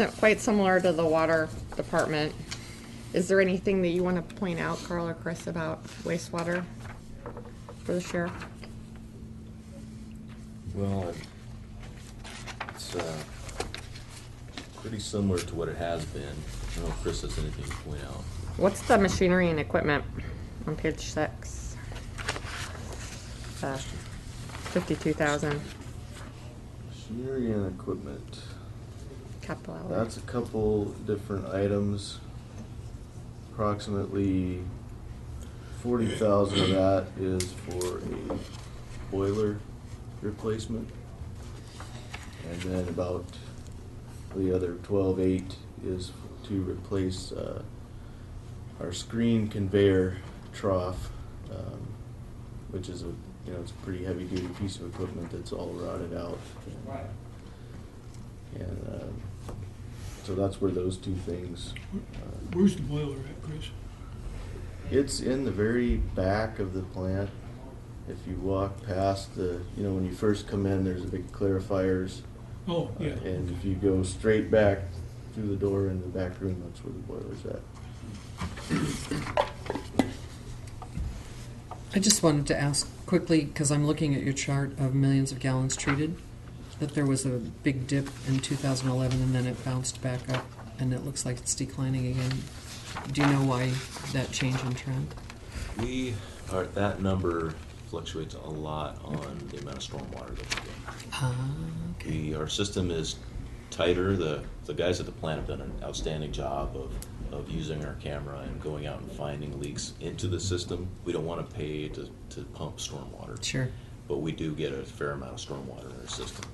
quite similar to the water department. Is there anything that you want to point out, Carl or Chris, about wastewater for the sheriff? Well, it's pretty similar to what it has been. I don't know if Chris has anything to point out. What's the machinery and equipment on page 6? 52,000. Machinery and equipment. Capital outlay. That's a couple different items. Approximately 40,000 of that is for a boiler replacement, and then about the other 12.8 is to replace our screen conveyor trough, which is it's a pretty heavy duty piece of equipment that's all rotted out. And so that's where those two things. Where's the boiler at, Chris? It's in the very back of the plant. If you walk past when you first come in, there's a big clarifiers. Oh, yeah. And if you go straight back through the door in the back room, that's where the boiler's at. I just wanted to ask quickly, because I'm looking at your chart of millions of gallons treated, that there was a big dip in 2011 and then it bounced back up and it looks like it's declining again. Do you know why that change in trend? That number fluctuates a lot on the amount of stormwater that we get. Okay. Our system is tighter. The guys at the plant have done an outstanding job of using our camera and going out and finding leaks into the system. We don't want to pay to pump stormwater. Sure. But we do get a fair amount of stormwater in our system.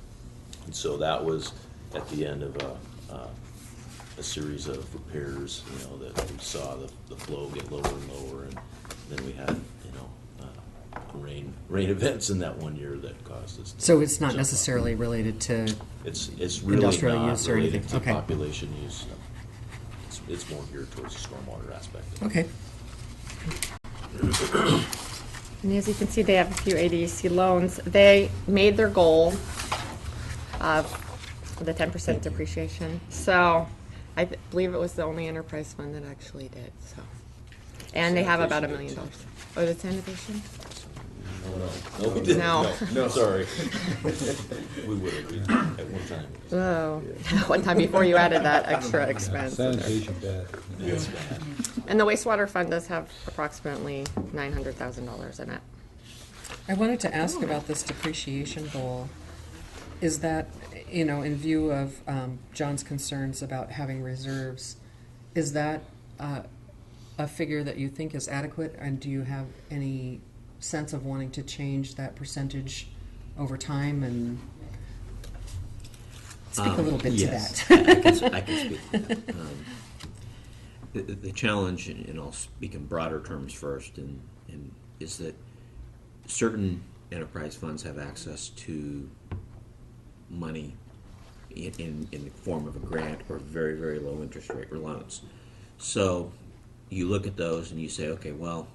And so that was at the end of a series of repairs, that we saw the flow get lower and lower, and then we had, rain events in that one year that caused us. So it's not jump up. necessarily related to It's really industrial not use or related anything. to Okay. population use. No. It's more geared towards the stormwater aspect. Okay. And as you can see, they have a few ADC loans. They made their goal of the 10% depreciation. So I believe it was the only enterprise fund that actually did. So, and they have about $1 million. Oh, the sanitation? No, we didn't. No. No, sorry. We would have at one time. Oh, one time before you added that extra expense. in there. Sanitation bad. It's bad. And the wastewater fund does have approximately $900,000 in it. I wanted to ask about this depreciation goal. Is that, in view of John's concerns about having reserves, is that a figure that you think is adequate, and do you have any sense of wanting to change that percentage over time and speak a little bit yes, to that? I can speak to that. The challenge, and I'll speak in broader terms first, and is that certain enterprise funds have access to money in the form of a grant or very, very low interest rate loans. So you look at those and you say, okay, well,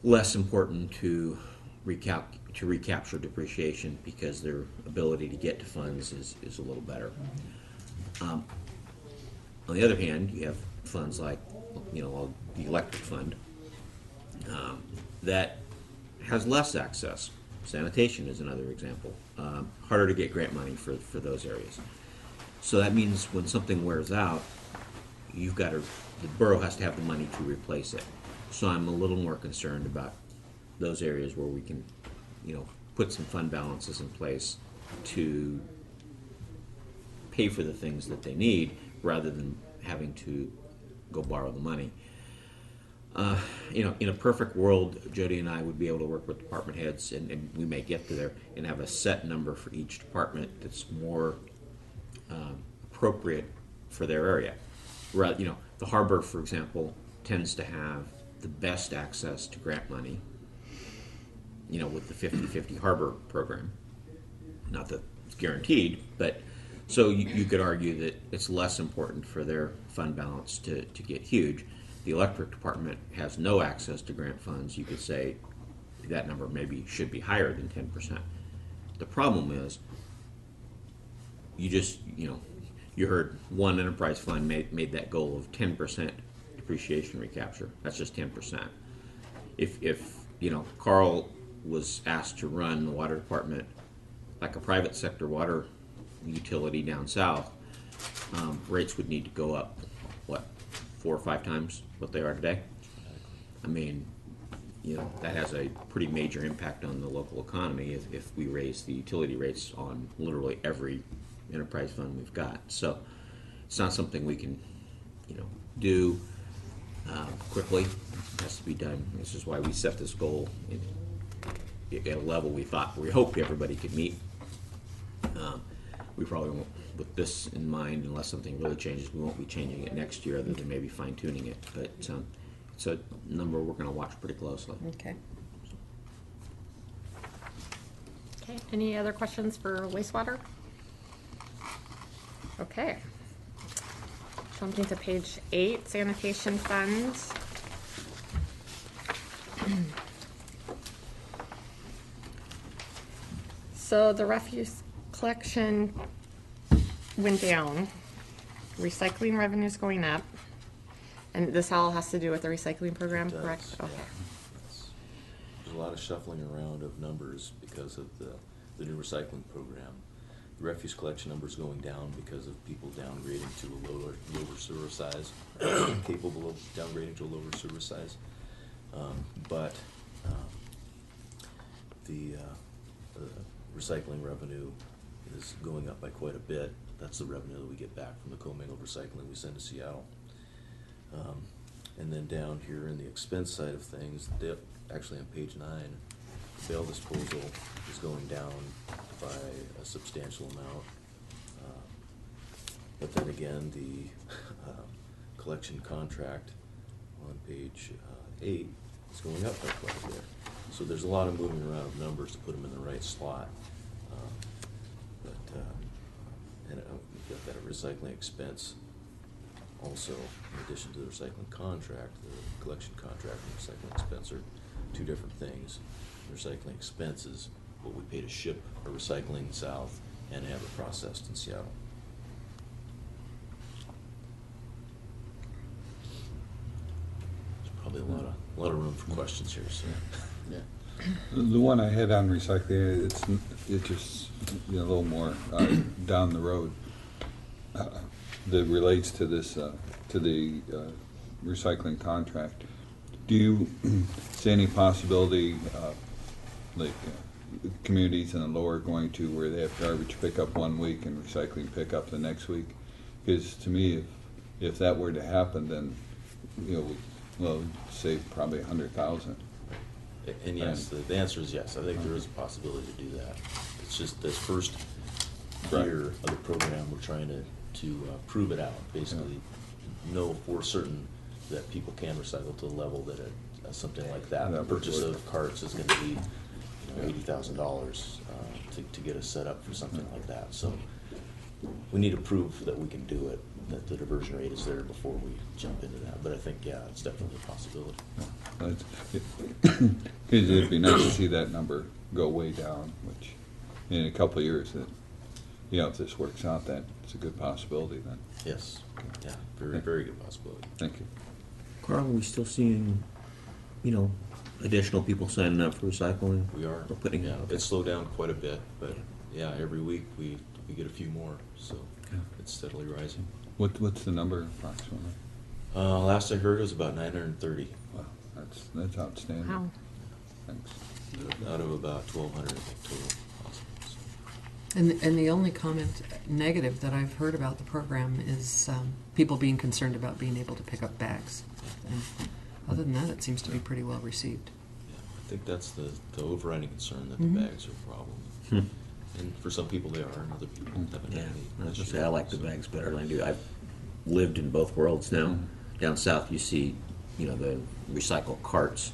less important to recapture depreciation because their ability to get to funds is a little better. On the other hand, you have funds like the electric fund that has less access. Sanitation is another example. Harder to get grant money for those areas. So that means when something wears out, the borough has to have the money to replace it. So I'm a little more concerned about those areas where we can, put some fund balances in place to pay for the things that they need rather than having to go borrow the money. In a perfect world, Jody and I would be able to work with department heads, and we may get to there, and have a set number for each department that's more appropriate for their area. The harbor, for example, tends to have the best access to grant money, with the 50-50 harbor program. Not that it's guaranteed, but so you could argue that it's less important for their fund balance to get huge. The electric department has no access to grant funds. You could say that number maybe should be higher than 10%. The problem is you you heard one enterprise fund made that goal of 10% depreciation recapture. That's just 10%. If you know, Carl was asked to run the water department like a private sector water utility down south, rates would need to go up, what, 4 or 5 times what they are today? I mean, you know, that has a pretty major impact on the local economy if we raise the utility rates on literally every enterprise fund we've got. So it's not something we can, you know, do quickly. It has to be done. This is why we set this goal at a level we hope everybody could meet. We probably won't, with this in mind, unless something really changes, we won't be changing it next year, other than maybe fine tuning it. But it's a number we're going to watch pretty closely. Okay. Okay, any other questions for wastewater? Okay. Jumping to page 8, sanitation funds. So the refuse collection went down, recycling revenue's going up, and this all has to do with the recycling program, It does, correct? yeah. Okay. There's a lot of shuffling around of numbers because of the new recycling program. The refuse collection number's going down because of people downgrading to a lower sewer size, capable of downgrading to a lower sewer size. But the recycling revenue is going up by quite a bit. That's the revenue that we get back from the commingled recycling we send to Seattle. And then down here in the expense side of things, actually on page 9, bail disposal is going down by a substantial amount. But then again, the collection contract on page 8 is going up by quite a bit. So there's a lot of moving around of numbers to put them in the right slot. And we've got that recycling expense also, in addition to the recycling contract. The collection contract and recycling expense are 2 different things. The recycling expense is what we pay to ship our recycling south and have it processed in Seattle. There's probably a lot of room for questions here, so. Yeah. The one I had on recycling, it's just a little more down the road that relates to this to the recycling contract. Do you see any possibility, communities in the lower going to where they have garbage pickup one week and recycling pickup the next week? Because to me, if that were to happen, then we'll save probably 100,000. And yes, the answer is yes. I think there is a possibility to do that. It's just this first year of the program, we're trying to prove it out. Basically, know for certain that people can recycle to the level that something like that. The purchase of carts is going to be $80,000 to get us set up for something like that. So we need to prove that we can do it, that the diversion rate is there before we jump into that. But I think, yeah, it's definitely a possibility. Because it'd be nice to see that number go way down, which in a couple of years, that if this works out, that it's a good possibility then. Yes. Yeah, very, very good possibility. Thank you. Carl, are we still seeing, additional people signing up for recycling? We are. Or putting Yeah, it's slowed down quite a bit, but yeah, every week we get a few more, so it's steadily rising. What's the number approximately? Last I heard it was about 930 Wow, that's outstanding. Wow. Thanks. out of about 1,200, I think, total possible. So. And the only comment negative that I've heard about the program is people being concerned about being able to pick up bags. And other than that, it seems to be pretty well received. Yeah, I think that's the overriding concern, that Mhm. the bags are a problem. And for some people they are, and other people haven't Yeah, had any I was gonna issue. say, I like the So, bags better than I do. I've lived in both worlds now. Down south, you see, the recycle carts.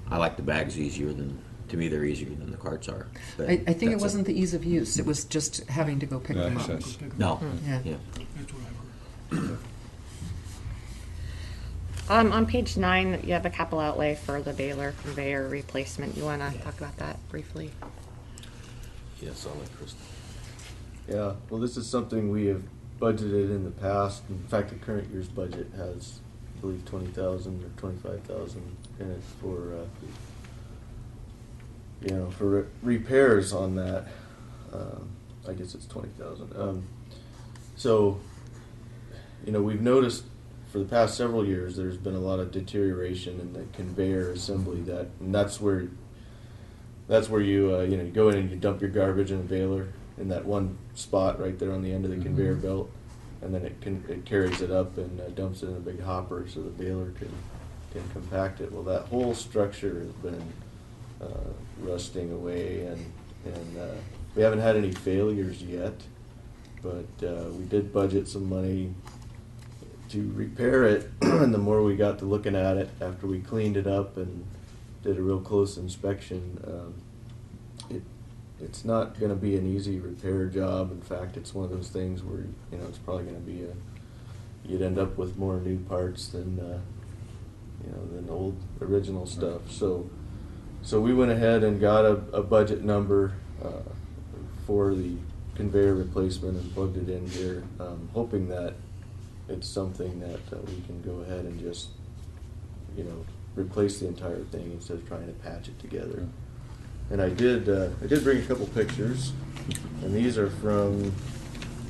I like the bags to me, they're easier than the carts are. But I think it that's wasn't the ease of use, it was just having to go pick them up. Access. No, Yeah. yeah. That's what I've heard. On page 9, you have a capital outlay for the baler conveyor replacement. You want to talk about that briefly? Yes, I'll let Chris. Yeah, well, this is something we have budgeted in the past. In fact, the current year's budget has, I believe, 20,000 or 25,000 in it for, for repairs on that. I guess it's 20,000. So, we've noticed for the past several years there's been a lot of deterioration in the conveyor assembly. And that's where you you go in and you dump your garbage in a baler in that one spot right there on the end of the conveyor belt, and then it carries it up and dumps it in a big hopper so the baler can compact it. Well, that whole structure has been rusting away, and we haven't had any failures yet, but we did budget some money to repair it. And the more we got to looking at it after we cleaned it up and did a real close inspection, it's not going to be an easy repair job. In fact, it's one of those things where it's probably going to be you'd end up with more new parts than than old original stuff. So we went ahead and got a budget number for the conveyor replacement and plugged it in here, hoping that it's something that we can go ahead and just replace the entire thing instead of trying to patch it together. And I did bring a couple pictures, and these are from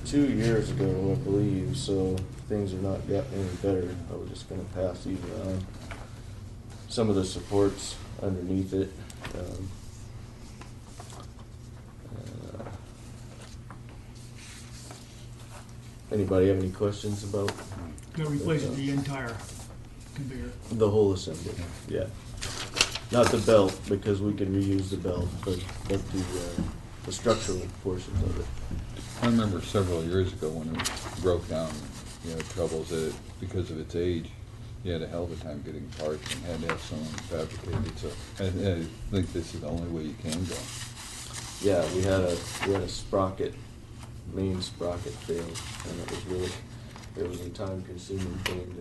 2 years ago, I believe, so things have not gotten any better. I was just going to pass these around. Some of the supports underneath it. Anybody have any questions about That replaces the entire conveyor. the whole assembly? Yeah. Not the belt, because we can reuse the belt, but the structural portions of it. I remember several years ago when it broke down, troubles because of its age. You had a hell of a time getting parts and had to have someone fabricate it. So I think this is the only way you can go. Yeah, we had a sprocket, main sprocket fail, and it was a time-consuming thing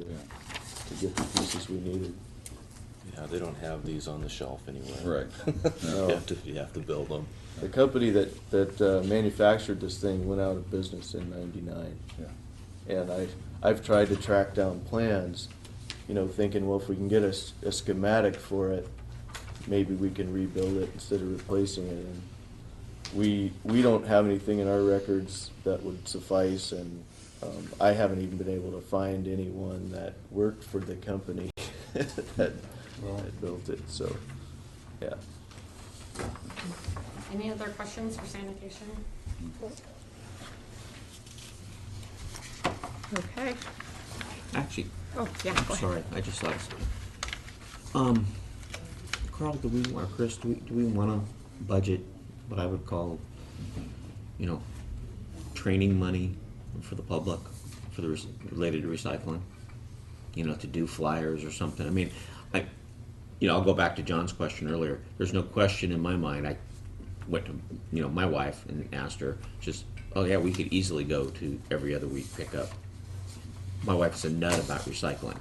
to get the pieces we needed. Yeah, they don't have these on the shelf anywhere. Right. No. You have to build them. The company that manufactured this thing went out of business in '99. Yeah. And I've tried to track down plans, thinking, well, if we can get a schematic for it, maybe we can rebuild it instead of replacing it. And we don't have anything in our records that would suffice, and I haven't even been able to find anyone that worked for the company that built it. So, yeah. Any other questions for sanitation? Okay. Actually, Oh, yeah, go ahead. sorry, I just thought of something. Carl, Chris, do we want to budget what I would call, training money for the public for the related to recycling? To do flyers or something. I mean, I'll go back to John's question earlier. There's no question in my mind. I went to, my wife and asked her, oh yeah, we could easily go to every other week pickup. My wife's a nut about recycling.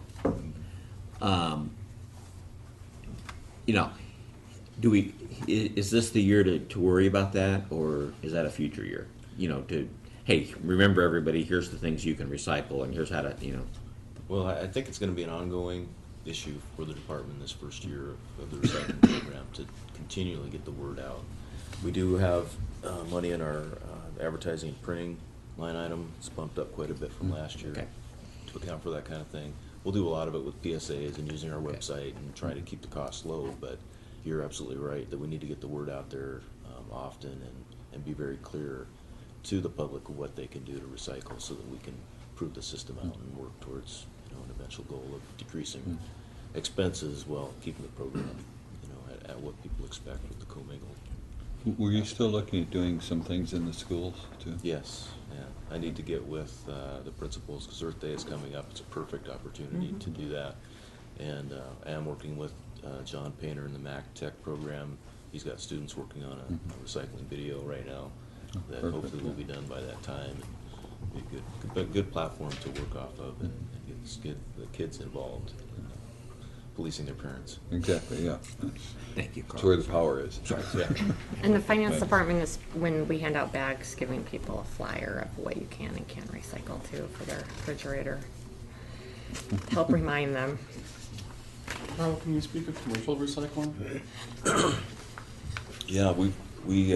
Is this the year to worry about that, or is that a future year? Hey, remember everybody, here's the things you can recycle, and here's how to, Well, I think it's going to be an ongoing issue for the department this first year of the recycling program to continually get the word out. We do have money in our advertising and printing line item. It's bumped up quite a bit from last year to account for that kind of thing. We'll do a lot of it with PSAs and using our website and trying to keep the costs low, but you're absolutely right that we need to get the word out there often and be very clear to the public of what they can do to recycle so that we can prove the system out and work towards an eventual goal of decreasing expenses while keeping the program at what people expect with the commingle. Were you still looking at doing some things in the schools too? Yes, yeah. I need to get with the principals because Earth Day is coming up. It's a perfect opportunity to do that. And I am working with John Painter in the Mac Tech program. He's got students working on a recycling video right now that Perfect, hopefully will be done by that time. And be a good platform to work off of and get the kids involved. policing their parents. Exactly, yeah. Thank you, That's where Carl. the power is. Yeah. And the finance Right. department is when we hand out bags, giving people a flyer of what you can and can't recycle too for their refrigerator. Help remind them. Carl, can you speak of commercial recycling? Yeah, we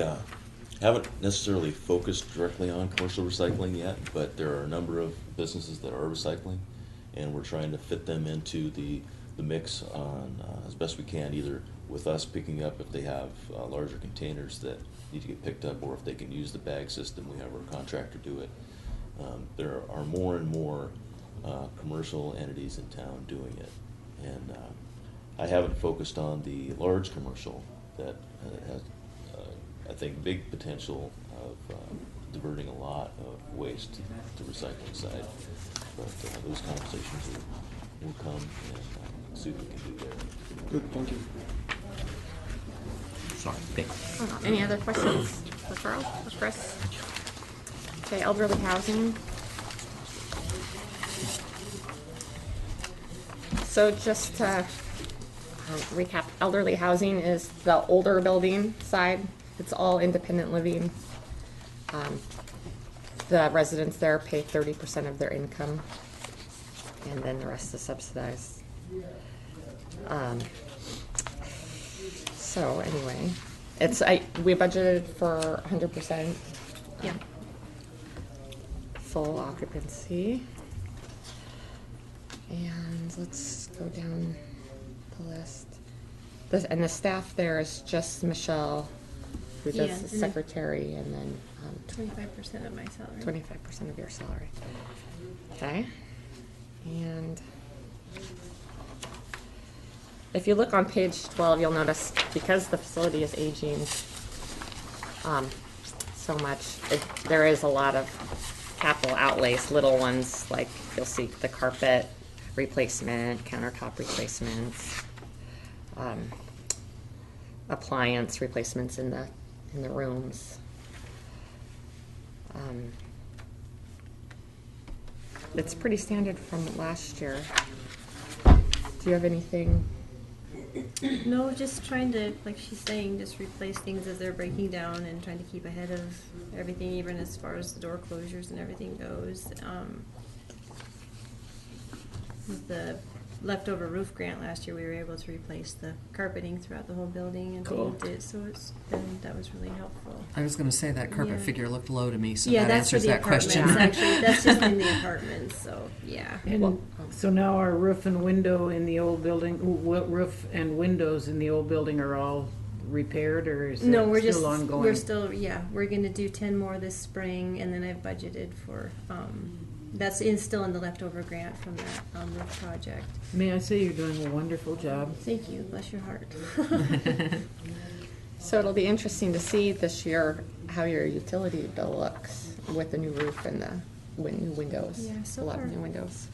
haven't necessarily focused directly on commercial recycling yet, but there are a number of businesses that are recycling, and we're trying to fit them into the mix on as best we can, either with us picking up if they have larger containers that need to get picked up, or if they can use the bag system, we have our contractor do it. There are more and more commercial entities in town doing it, and I haven't focused on the large commercial that has, I think, big potential of diverting a lot of waste to the recycling side. But those conversations will come and see what we can do there. Good, thank you. Sorry, thank you. Any other questions for Carl or Chris? Okay, elderly housing. So just to recap, elderly housing is the older building side. It's all independent living. The residents there pay 30% of their income, and then the rest is subsidized. So anyway, we budgeted for 100%. Yeah. Full occupancy. And let's go down the list. And the staff there is just Michelle, who Yeah, does the and then- secretary, and then 25% of my salary. 25% of your salary. Okay. And if you look on page 12, you'll notice because the facility is aging so much, there is a lot of capital outlays, little ones, like you'll see the carpet replacement, countertop replacements, appliance replacements in the rooms. It's pretty standard from last year. Do you have anything? No, just trying to, like she's saying, just replace things as they're breaking down and trying to keep ahead of everything, even as far as the door closures and everything goes. With the leftover roof grant last year, we were able to replace the carpeting throughout the whole building and Cool. paint it, so that was really helpful. I was going to say that carpet Yeah. figure looked low to me, so Yeah, that that's for answers the that question. apartments, actually. That's just in the apartments, so, yeah. And so now our roof and window in the old building, roof and windows in the old building are all repaired, or is No, we're it just, still ongoing? we're still, yeah, we're gonna do 10 more this spring, and then I've budgeted for, that's still in the leftover grant from that, roof project. May I say you're doing a wonderful job? Thank you, bless your heart. So it'll be interesting to see this year how your utility bill looks with the new roof and the new windows. Yeah, so a lot far. of new windows,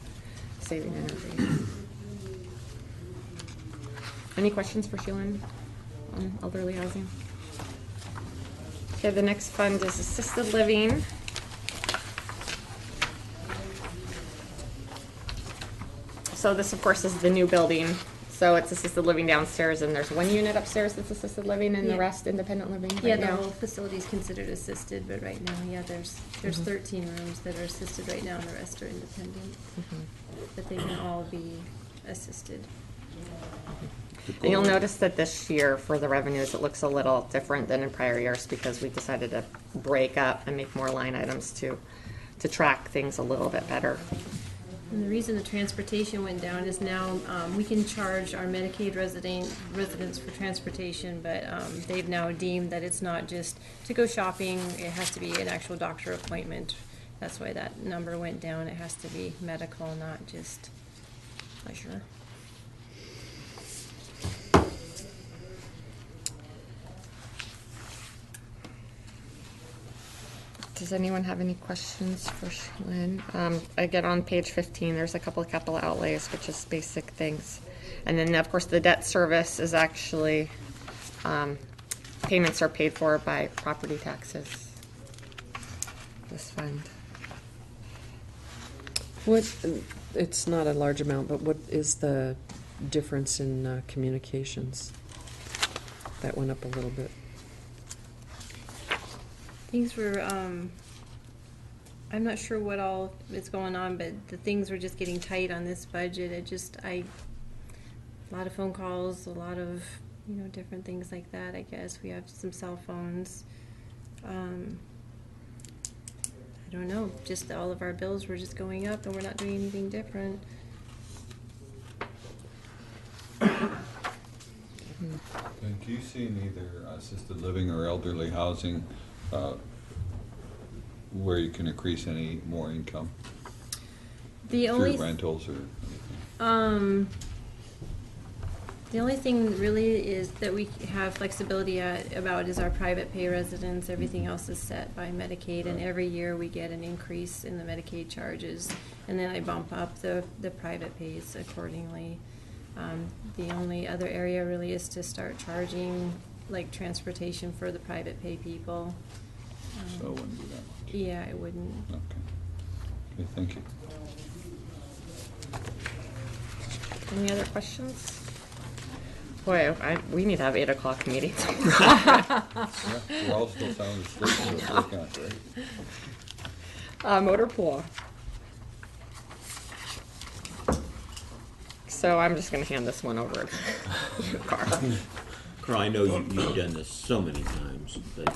saving energy. Any questions for Sheila on elderly housing? Okay, the next fund is assisted living. So this, of course, is the new building. So it's assisted living downstairs, and there's one unit upstairs that's assisted living, and the Yeah. rest independent living Yeah, right the now. whole facility's considered assisted, but right now, yeah, there's 13 rooms that are assisted right now, and the rest are independent. But they can all be assisted. And you'll notice that this year for the revenues, it looks a little different than in prior years because we decided to break up and make more line items to track things a little bit better. And the reason the transportation went down is now we can charge our Medicaid residents for transportation, but they've now deemed that it's not just to go shopping, it has to be an actual doctor appointment. That's why that number went down. It has to be medical, not just pleasure. Does anyone have any questions for Lynn? Again, on page 15, there's a couple of capital outlays, which is basic things. And then, of course, the debt service is actually, payments are paid for by property taxes. This fund. What, it's not a large amount, but what is the difference in communications. That went up a little bit. Things were, I'm not sure what all is going on, but the things were just getting tight on this budget. A lot of phone calls, a lot of, different things like that, I guess. We have some cell phones. I don't know, just all of our bills were just going up and we're not doing anything different. And do you see in either assisted living or elderly housing where you can increase any more income through rentals or anything? The only thing really is that we have flexibility about is our private pay residents. Everything else is set by Medicaid, and every year we get an increase in the Medicaid charges, and then I bump up the private pays accordingly. The only other area really is to start charging like transportation for the private pay people. So it wouldn't be that much. Yeah, it wouldn't. Okay. Okay, thank you. Any other questions? Boy, we need to have 8 o'clock meetings. Yeah, we're all still sound asleep, so it's working out great. Motor pool. So I'm just gonna hand this one over to you, Carl. Carl, I know you've done this so many times, but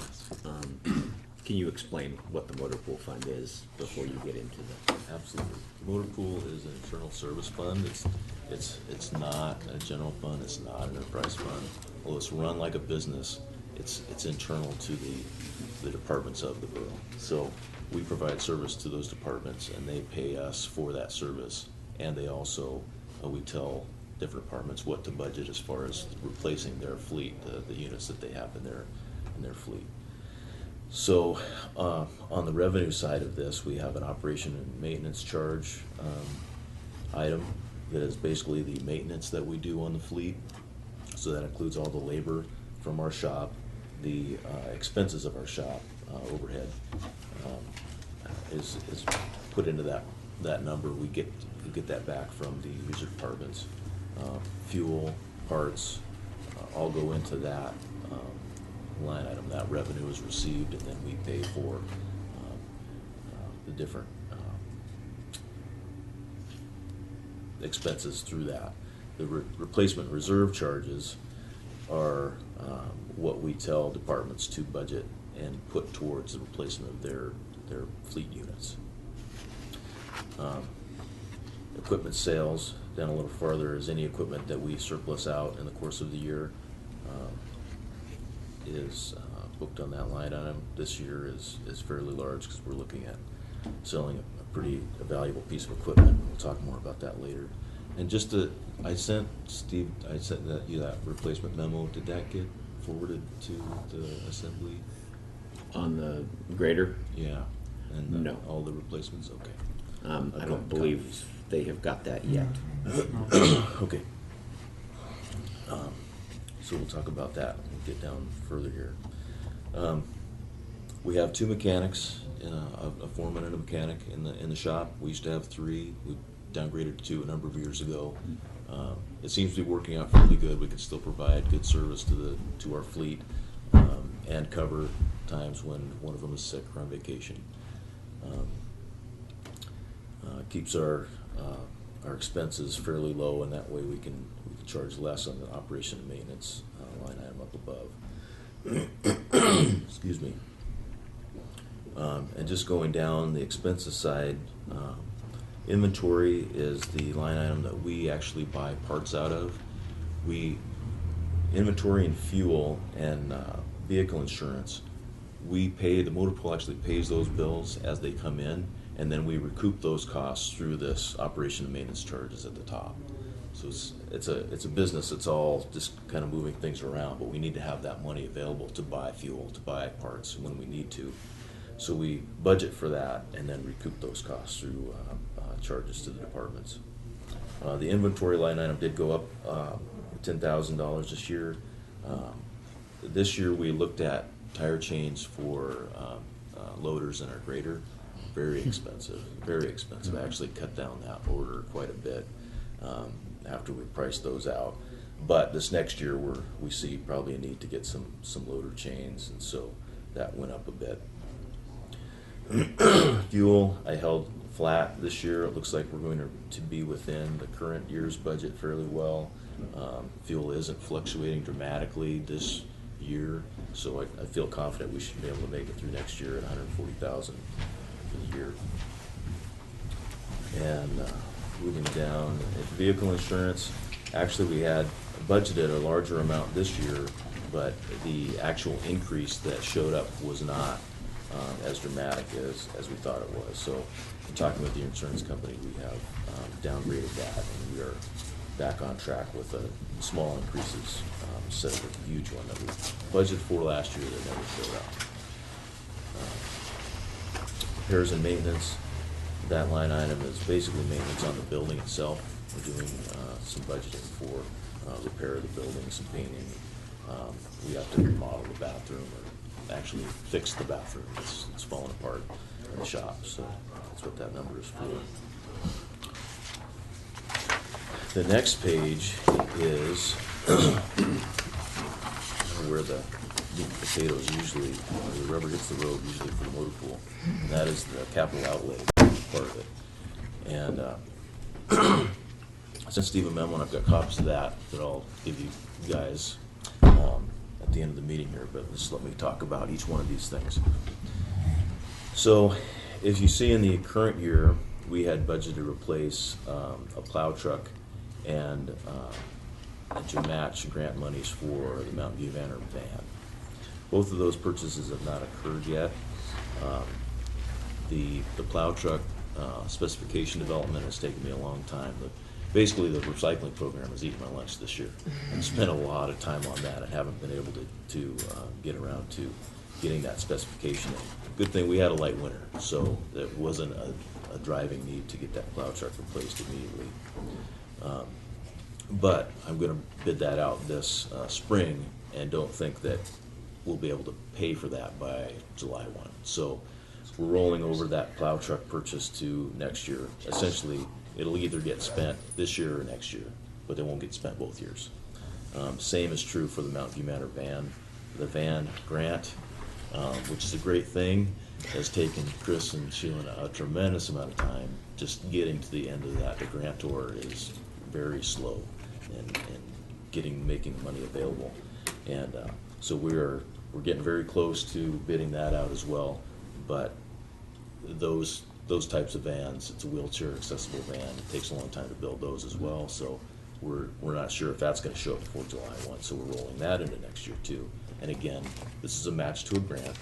can you explain what the motor pool fund is before you get into that? Absolutely. The motor pool is an internal service fund. It's not a general fund. It's not an enterprise fund. Although it's run like a business, it's internal to the departments of the borough. So we provide service to those departments, and they pay us for that service. And they also we tell different departments what to budget as far as replacing their fleet, the units that they have in their fleet. So on the revenue side of this, we have an operation and maintenance charge item that is basically the maintenance that we do on the fleet. So that includes all the labor from our shop, the expenses of our shop, overhead is put into that number. We get that back from the user departments. Fuel, parts, all go into that line item. That revenue is received, and then we pay for the different expenses through that. The replacement reserve charges are what we tell departments to budget and put towards the replacement of their fleet units. Equipment sales, down a little farther, is any equipment that we surplus out in the course of the year is booked on that line item. This year is fairly large because we're looking at selling a pretty valuable piece of equipment. We'll talk more about that later. And just I sent that replacement memo. Did that get forwarded to the assembly? On the grader? Yeah. And No. all the replacements? Okay. I don't believe they have got that yet. Okay. So we'll talk about that when we get down further here. We have 2 mechanics, a foreman and a mechanic in the shop. We used to have 3. We downgraded to 2 a number of years ago. It seems to be working out fairly good. We can still provide good service to our fleet and cover times when one of them is sick or on vacation. Keeps our expenses fairly low, and that way we can charge less on the operation and maintenance line item up above. Excuse me. And just going down the expenses side, inventory is the line item that we actually buy parts out of. Inventory and fuel and vehicle insurance, the motor pool actually pays those bills as they come in, and then we recoup those costs through this operation and maintenance charges at the top. So it's a business. It's all just kind of moving things around, but we need to have that money available to buy fuel, to buy parts when we need to. So we budget for that and then recoup those costs through charges to the departments. The inventory line item did go up $10,000 this year. This year we looked at tire chains for loaders in our grader. Very expensive, very expensive. I actually cut down that order quite a bit. after we price those out. But this next year, we see probably a need to get some loader chains, and so that went up a bit. Fuel, I held flat this year. It looks like we're going to be within the current year's budget fairly well. Fuel isn't fluctuating dramatically this year, so I feel confident we should be able to make it through next year at $140,000 for the year. And moving down, vehicle insurance, actually we had budgeted a larger amount this year, but the actual increase that showed up was not as dramatic as we thought it was. So in talking with the insurance company, we have downgraded that, and we are back on track with small increases instead of a huge one that we budgeted for last year that never showed up. Repairs and maintenance, that line item is basically maintenance on the building itself. We're doing some budgeting for repair of the building, some painting. We have to remodel the bathroom, or actually fix the bathroom. It's falling apart in the shop, so that's what that number is for. The next page is where the meat and potatoes usually, where the rubber hits the road usually for the motor pool, and that is the capital outlay part of it. And I sent Steve a memo, and I've got copies of that I'll give you guys at the end of the meeting here, but just let me talk about each one of these things. So, as you see in the current year, we had budgeted to replace a plow truck and to match grant monies for the Mountain View Manor van. Both of those purchases have not occurred yet. The plow truck specification development has taken me a long time. Basically, the recycling program has eaten my lunch this year. I've spent a lot of time on that and haven't been able to get around to getting that specification in. Good thing we had a light winter, so there wasn't a driving need to get that plow truck replaced immediately. But I'm going to bid that out this spring, and don't think that we'll be able to pay for that by July 1. So we're rolling over that plow truck purchase to next year. Essentially, it'll either get spent this year or next year, but they won't get spent both years. Same is true for the Mountain View Manor van. The van grant, which is a great thing, has taken Chris and Sheila a tremendous amount of time just getting to the end of that. The grantor is very slow in making money available, and so we're getting very close to bidding that out as well. But those types of vans, it's a wheelchair accessible van. It takes a long time to build those as well, so we're not sure if that's going to show up before July 1. So we're rolling that into next year too. And again, this is a match to a grant.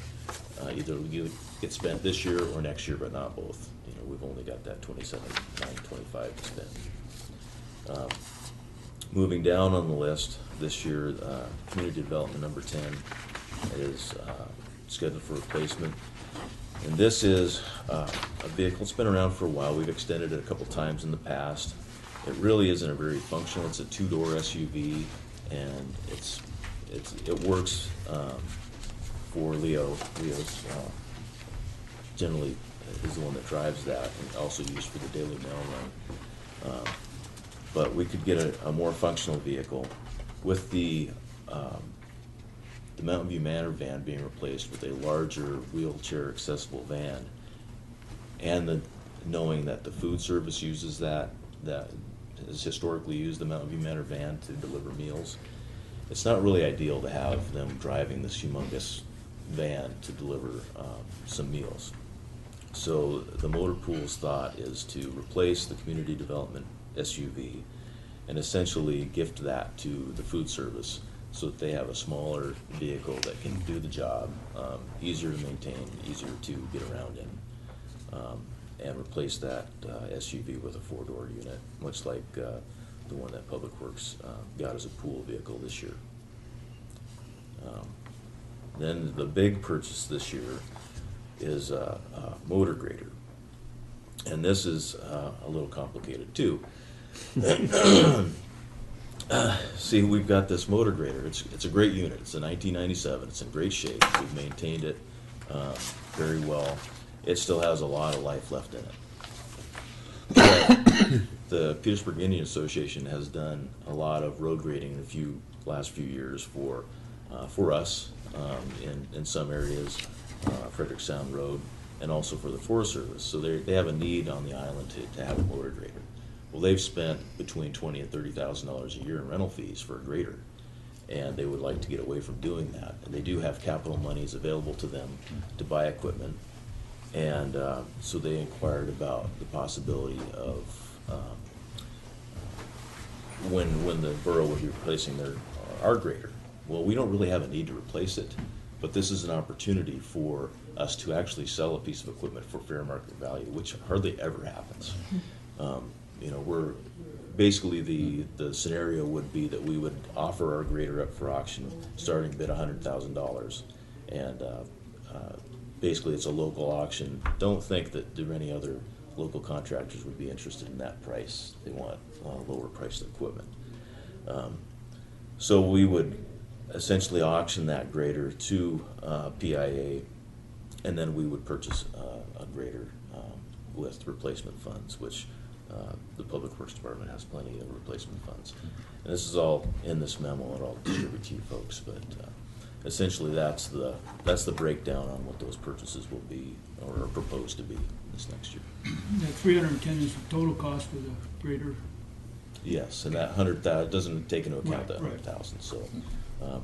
Either we get spent this year or next year, but not both. You know, we've only got that $27,925 to spend. Moving down on the list this year, community development number 10 is scheduled for replacement. And this is a vehicle that's been around for a while. We've extended it a couple times in the past. It really isn't a very functional. It's a two-door SUV, and it works for Leo. Leo's generally is the one that drives that, and also used for the Daily Mail run. But we could get a more functional vehicle with the Mountain View Manor van being replaced with a larger wheelchair accessible van, and knowing that the food service uses that has historically used the Mountain View Manor van to deliver meals. It's not really ideal to have them driving this humongous van to deliver some meals. So the motor pool's thought is to replace the community development SUV and essentially gift that to the food service so that they have a smaller vehicle that can do the job, easier to maintain, easier to get around in, and replace that SUV with a four-door unit, much like the one that Public Works got as a pool vehicle this year. Then the big purchase this year is a motor grader, and this is a little complicated too. See, we've got this motor grader. It's a great unit. It's a 1997. It's in great shape. We've maintained it very well. It still has a lot of life left in it. But the Petersburg Indian Association has done a lot of road grading in last few years for us in some areas, Frederick Sound Road, and also for the Forest Service. So they have a need on the island to have a motor grader. Well, they've spent between $20,000 and $30,000 a year in rental fees for a grader, and they would like to get away from doing that. And they do have capital monies available to them to buy equipment, and so they inquired about the possibility of when the borough would be replacing our grader. Well, we don't really have a need to replace it, but this is an opportunity for us to actually sell a piece of equipment for fair market value, which hardly ever happens. You know, we're basically the scenario would be that we would offer our grader up for auction, starting bid $100,000, and basically it's a local auction. Don't think that there are any other local contractors would be interested in that price. They want lower priced equipment. So we would essentially auction that grader to PIA, and then we would purchase a grader with replacement funds, which the Public Works Department has plenty of replacement funds. And this is all in this memo, and I'll distribute to you folks, but essentially that's the breakdown on what those purchases will be, or are proposed to be this next year. That 310 is the total cost for the grader. Yes, and that 100,000 doesn't take into account that Right. 100,000. So,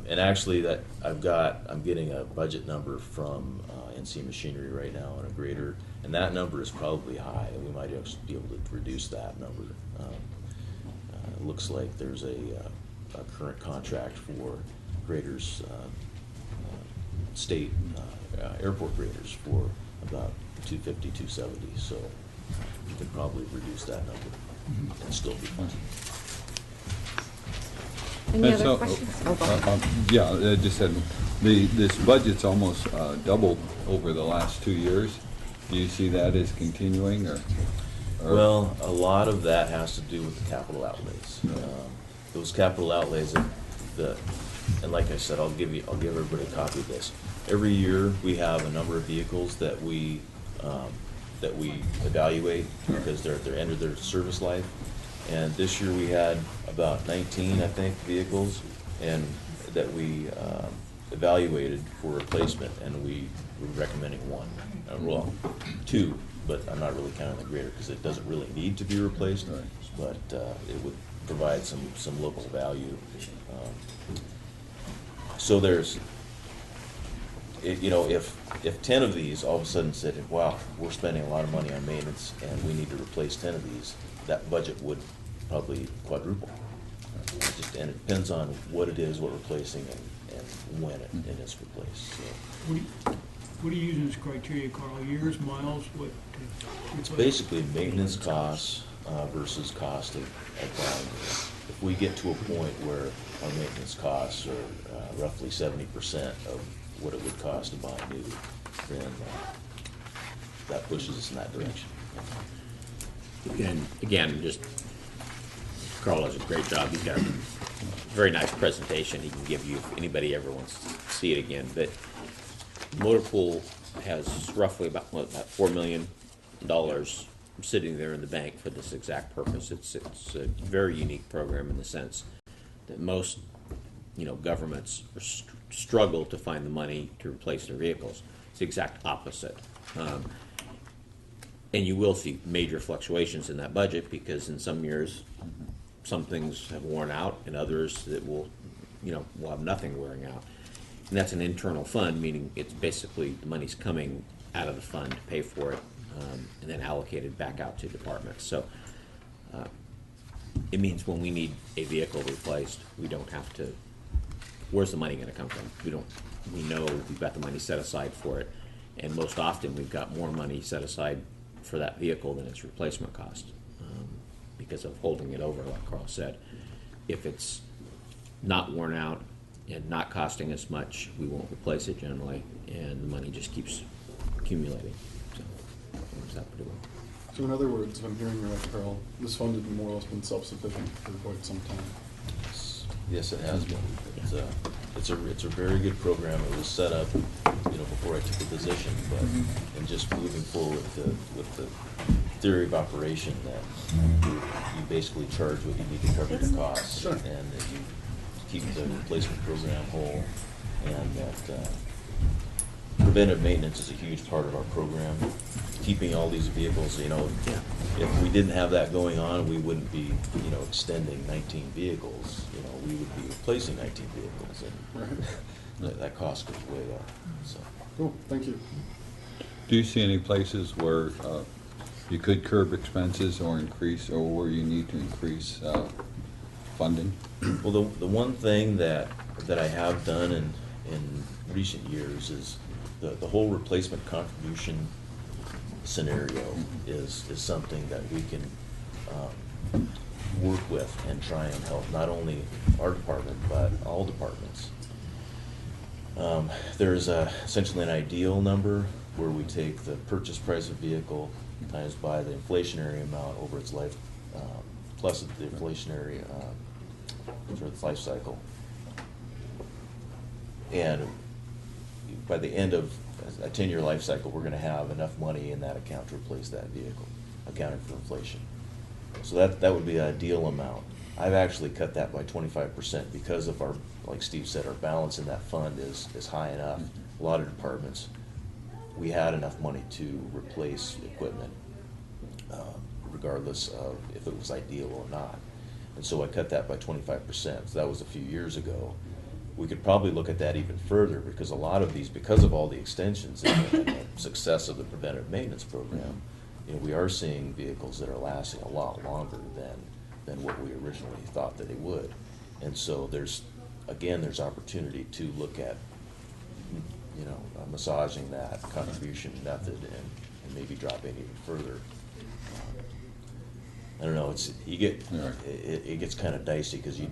and actually, that I'm getting a budget number from NC Machinery right now on a grader, and that number is probably high. We might actually be able to reduce that number. It looks like there's a current contract for graders, state airport graders for about $250, $270. So you can probably reduce that number and still be fine. Any And other so, questions? Oh, go ahead. yeah, I just said, this budget's almost doubled over the last 2 years. Do you see that as continuing, or? Well, a lot of that has to do with the capital outlays. Those capital outlays, and like I said, I'll give everybody a copy of this. Every year, we have a number of vehicles that we evaluate because they're end of their service life. And this year we had about 19, I think, vehicles, and that we evaluated for replacement, and we were recommending one. Well, two, but I'm not really counting the grader because it doesn't really need to be replaced, but it would provide some local value. So there's, you know, if 10 of these all of a sudden said, wow, we're spending a lot of money on maintenance and we need to replace 10 of these, that budget would probably quadruple. And it depends on what it is we're replacing and when it is replaced. So What are you using as criteria, Carl? Years, miles, what? it's basically maintenance costs versus cost of buying new. If we get to a point where our maintenance costs are roughly 70% of what it would cost to buy new, then that pushes us in that direction. Again, just, Carl does a great job. He's got a very nice presentation he can give you if anybody ever wants to see it again. But Motor Pool has roughly about $4 million sitting there in the bank for this exact purpose. It's a very unique program in the sense that most, governments struggle to find the money to replace their vehicles. It's the exact opposite. And you will see major fluctuations in that budget because in some years, some things have worn out, and others that will have nothing wearing out. And that's an internal fund, meaning it's basically the money's coming out of the fund to pay for it, and then allocated back out to departments. So it means when we need a vehicle replaced, we don't have to. Where's the money going to come from? We know we've got the money set aside for it, and most often we've got more money set aside for that vehicle than its replacement cost, because of holding it over, like Carl said. If it's not worn out and not costing us much, we won't replace it generally, and the money just keeps accumulating. So that works out pretty well. So in other words, if I'm hearing you right, Carl, this fund has more or less been self-sufficient for quite some time. Yes, it has been. It's a very good program. It was set up, before I took the position, but and just moving forward with the theory of operation that you basically charge what you need to cover the costs, and that you keep the replacement program whole, and that preventive maintenance is a huge part of our program. Keeping all these vehicles, if we didn't have that going on, we wouldn't be, extending 19 vehicles. We would be replacing 19 vehicles, and that cost goes way up. So. Cool, thank you. Do you see any places where you could curb expenses or increase, or where you need to increase funding? Well, the one thing that I have done in recent years is the whole replacement contribution scenario is something that we can work with and try and help not only our department but all departments. There's essentially an ideal number where we take the purchase price of vehicle times by the inflationary amount over its life, plus the inflationary for its life cycle. And by the end of a 10-year life cycle, we're going to have enough money in that account to replace that vehicle, accounting for inflation. So that would be an ideal amount. I've actually cut that by 25% because of our, like Steve said, our balance in that fund is high enough. A lot of departments, we had enough money to replace equipment, regardless of if it was ideal or not. And so I cut that by 25%. So that was a few years ago. We could probably look at that even further, because a lot of these, because of all the extensions and the success of the preventive maintenance program, we are seeing vehicles that are lasting a lot longer than what we originally thought that they would. And so there's opportunity to look at, massaging that contribution method and maybe dropping even further. I don't know. It gets kind of dicey, because you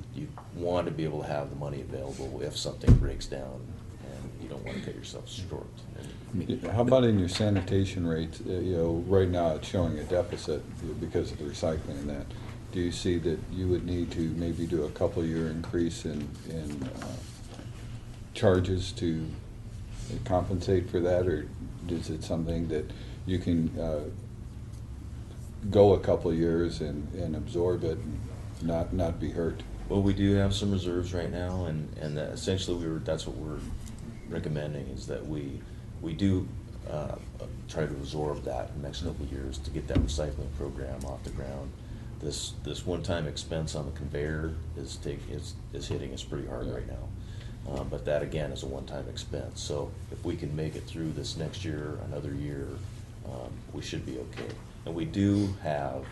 want to be able to have the money available if something breaks down, and you don't want to cut yourself short. How about in your sanitation rates? Right now it's showing a deficit because of the recycling and that. Do you see that you would need to maybe do a couple-year increase in charges to compensate for that, or is it something that you can go a couple of years and absorb it and not be hurt? Well, we do have some reserves right now, and essentially that's what we're recommending, is that we do try to absorb that in the next couple of years to get that recycling program off the ground. This one-time expense on the conveyor is hitting us pretty hard right now. But that, again, is a one-time expense. So if we can make it through this next year, another year, we should be okay. And we do have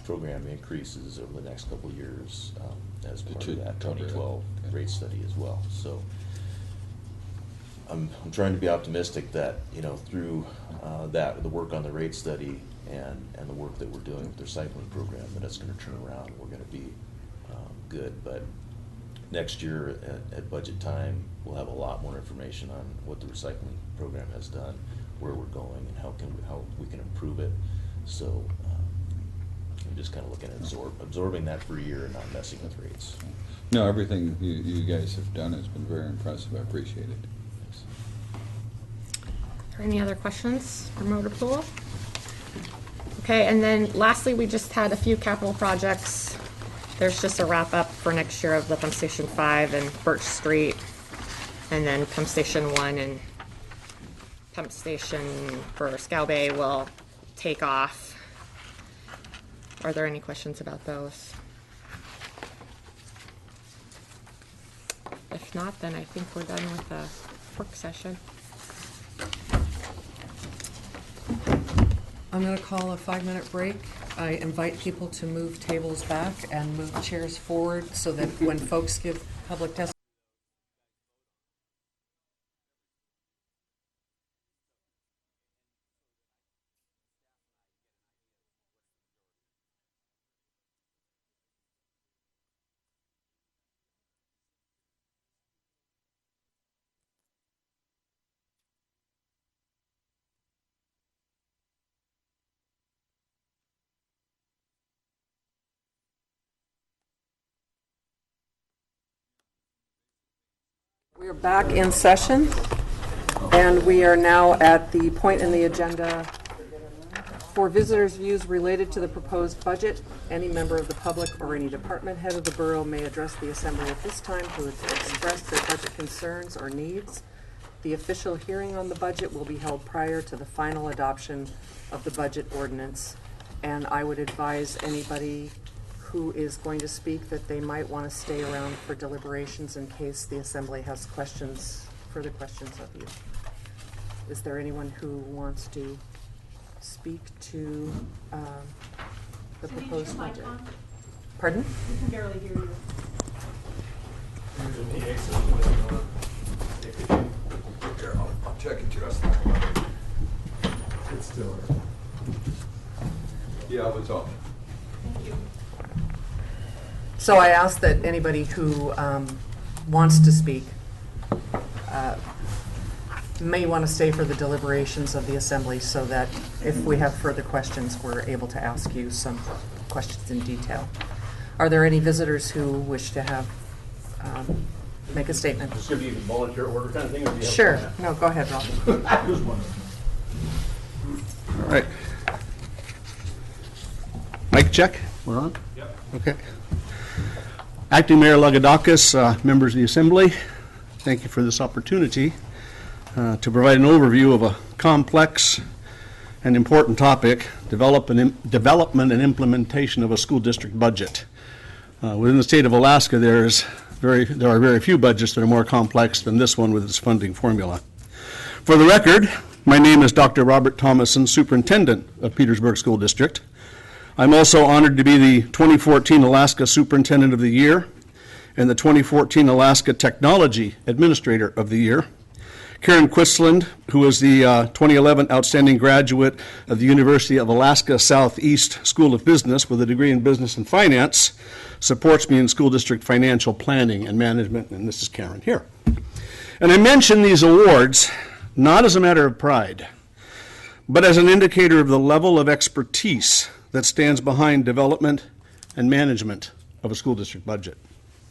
program increases over the next couple of years as part of that 2012 rate study as well. So I'm trying to be optimistic that, through the work on the rate study and the work that we're doing with the recycling program, that it's going to turn around and we're going to be good. But next year at budget time, we'll have a lot more information on what the recycling program has done, where we're going, and how we can improve it. So I'm just kind of looking at absorbing that for a year and not messing with rates. No, everything you guys have done has been very impressive. I appreciate it. Thanks. Are there any other questions for motor pool? Okay, and then lastly, we just had a few capital projects. There's just a wrap up for next year of the Pump Station 5 and Birch Street, and then Pump Station 1 and Pump Station for Scow Bay will take off. Are there any questions about those? If not, then I think we're done with the work session. I'm going to call a 5-minute break. I invite people to move tables back and move chairs forward so that when folks give public testimony, we're back in session, and we are now at the point in the agenda For visitors' views related to the proposed budget, any member of the public or any department head of the borough may address the assembly at this time to express their budget concerns or needs. The official hearing on the budget will be held prior to the final adoption of the budget ordinance. And I would advise anybody who is going to speak that they might want to stay around for deliberations in case the assembly has questions, further questions of you. Is there anyone who wants to speak to the proposed budget? Pardon? We can barely hear you. Here, I'll check it just. It's still. Yeah, it was off. So I ask that anybody who wants to speak may want to stay for the deliberations of the assembly so that if we have further questions, we're able to ask you some questions in detail. Are there any visitors who wish to have, make a statement? This gonna be a volunteer order kind of thing? Or do you have- Sure. No, go ahead, Rob. Just wondering. All right. Mic check, we're on? Yep. Okay. Acting Mayor Lagodakis, members of the Assembly, thank you for this opportunity to provide an overview of a complex and important topic, development and implementation of a school district budget. Within the state of Alaska, there are very few budgets that are more complex than this one with its funding formula. For the record, my name is Dr. Robert Thomason, Superintendent of Petersburg School District. I'm also honored to be the 2014 Alaska Superintendent of the Year and the 2014 Alaska Technology Administrator of the Year. Karen Quistland, who is the 2011 Outstanding Graduate of the University of Alaska Southeast School of Business with a degree in Business and Finance, supports me in school district financial planning and management, and this is Karen here. And I mention these awards not as a matter of pride, but as an indicator of the level of expertise that stands behind development and management of a school district budget.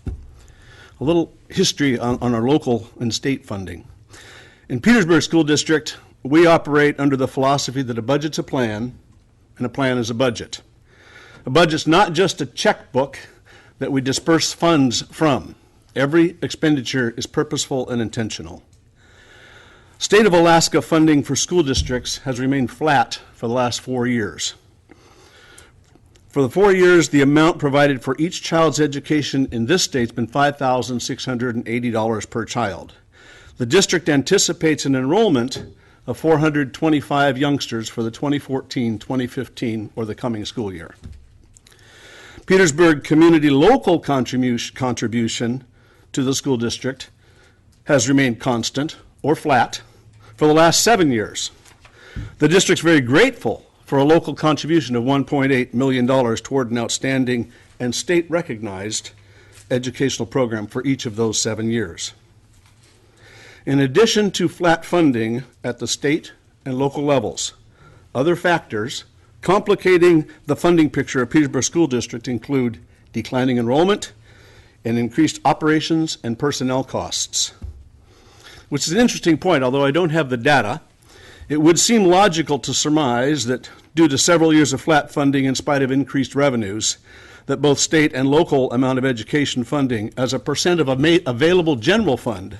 A little history on our local and state funding. In Petersburg School District, we operate under the philosophy that a budget's a plan, and a plan is a budget. A budget's not just a checkbook that we disperse funds from. Every expenditure is purposeful and intentional. State of Alaska funding for school districts has remained flat for the last 4 years. For the 4 years, the amount provided for each child's education in this state has been $5,680 per child. The district anticipates an enrollment of 425 youngsters for the 2014-2015 or the coming school year. Petersburg Community local contribution to the school district has remained constant or flat for the last 7 years. The district's very grateful for a local contribution of $1.8 million toward an outstanding and state-recognized educational program for each of those 7 years. In addition to flat funding at the state and local levels, other factors complicating the funding picture of Petersburg School District include declining enrollment and increased operations and personnel costs. Which is an interesting point, although I don't have the data. It would seem logical to surmise that due to several years of flat funding in spite of increased revenues, that both state and local amount of education funding as a percent of available general fund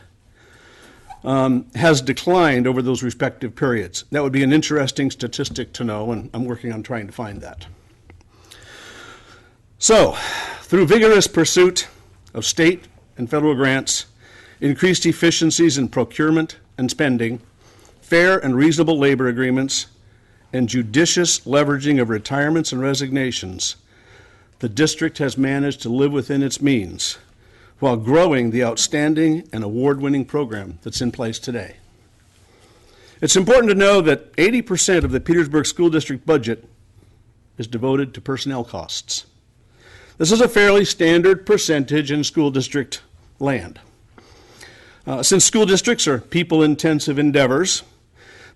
has declined over those respective periods. That would be an interesting statistic to know, and I'm working on trying to find that. So, through vigorous pursuit of state and federal grants, increased efficiencies in procurement and spending, fair and reasonable labor agreements, and judicious leveraging of retirements and resignations, the district has managed to live within its means while growing the outstanding and award-winning program that's in place today. It's important to know that 80% of the Petersburg School District budget is devoted to personnel costs. This is a fairly standard percentage in school district land. Since school districts are people-intensive endeavors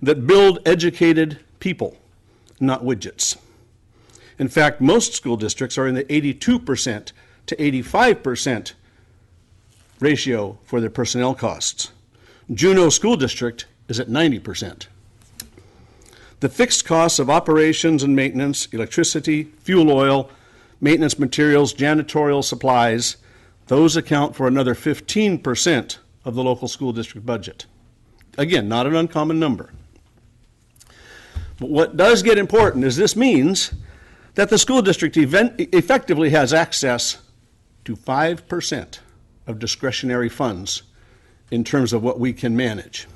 that build educated people, not widgets. In fact, most school districts are in the 82% to 85% ratio for their personnel costs. Juneau School District is at 90%. The fixed costs of operations and maintenance, electricity, fuel oil, maintenance materials, janitorial supplies, those account for another 15% of the local school district budget. Again, not an uncommon number. But what does get important is this means that the school district effectively has access to 5% of discretionary funds in terms of what we can manage.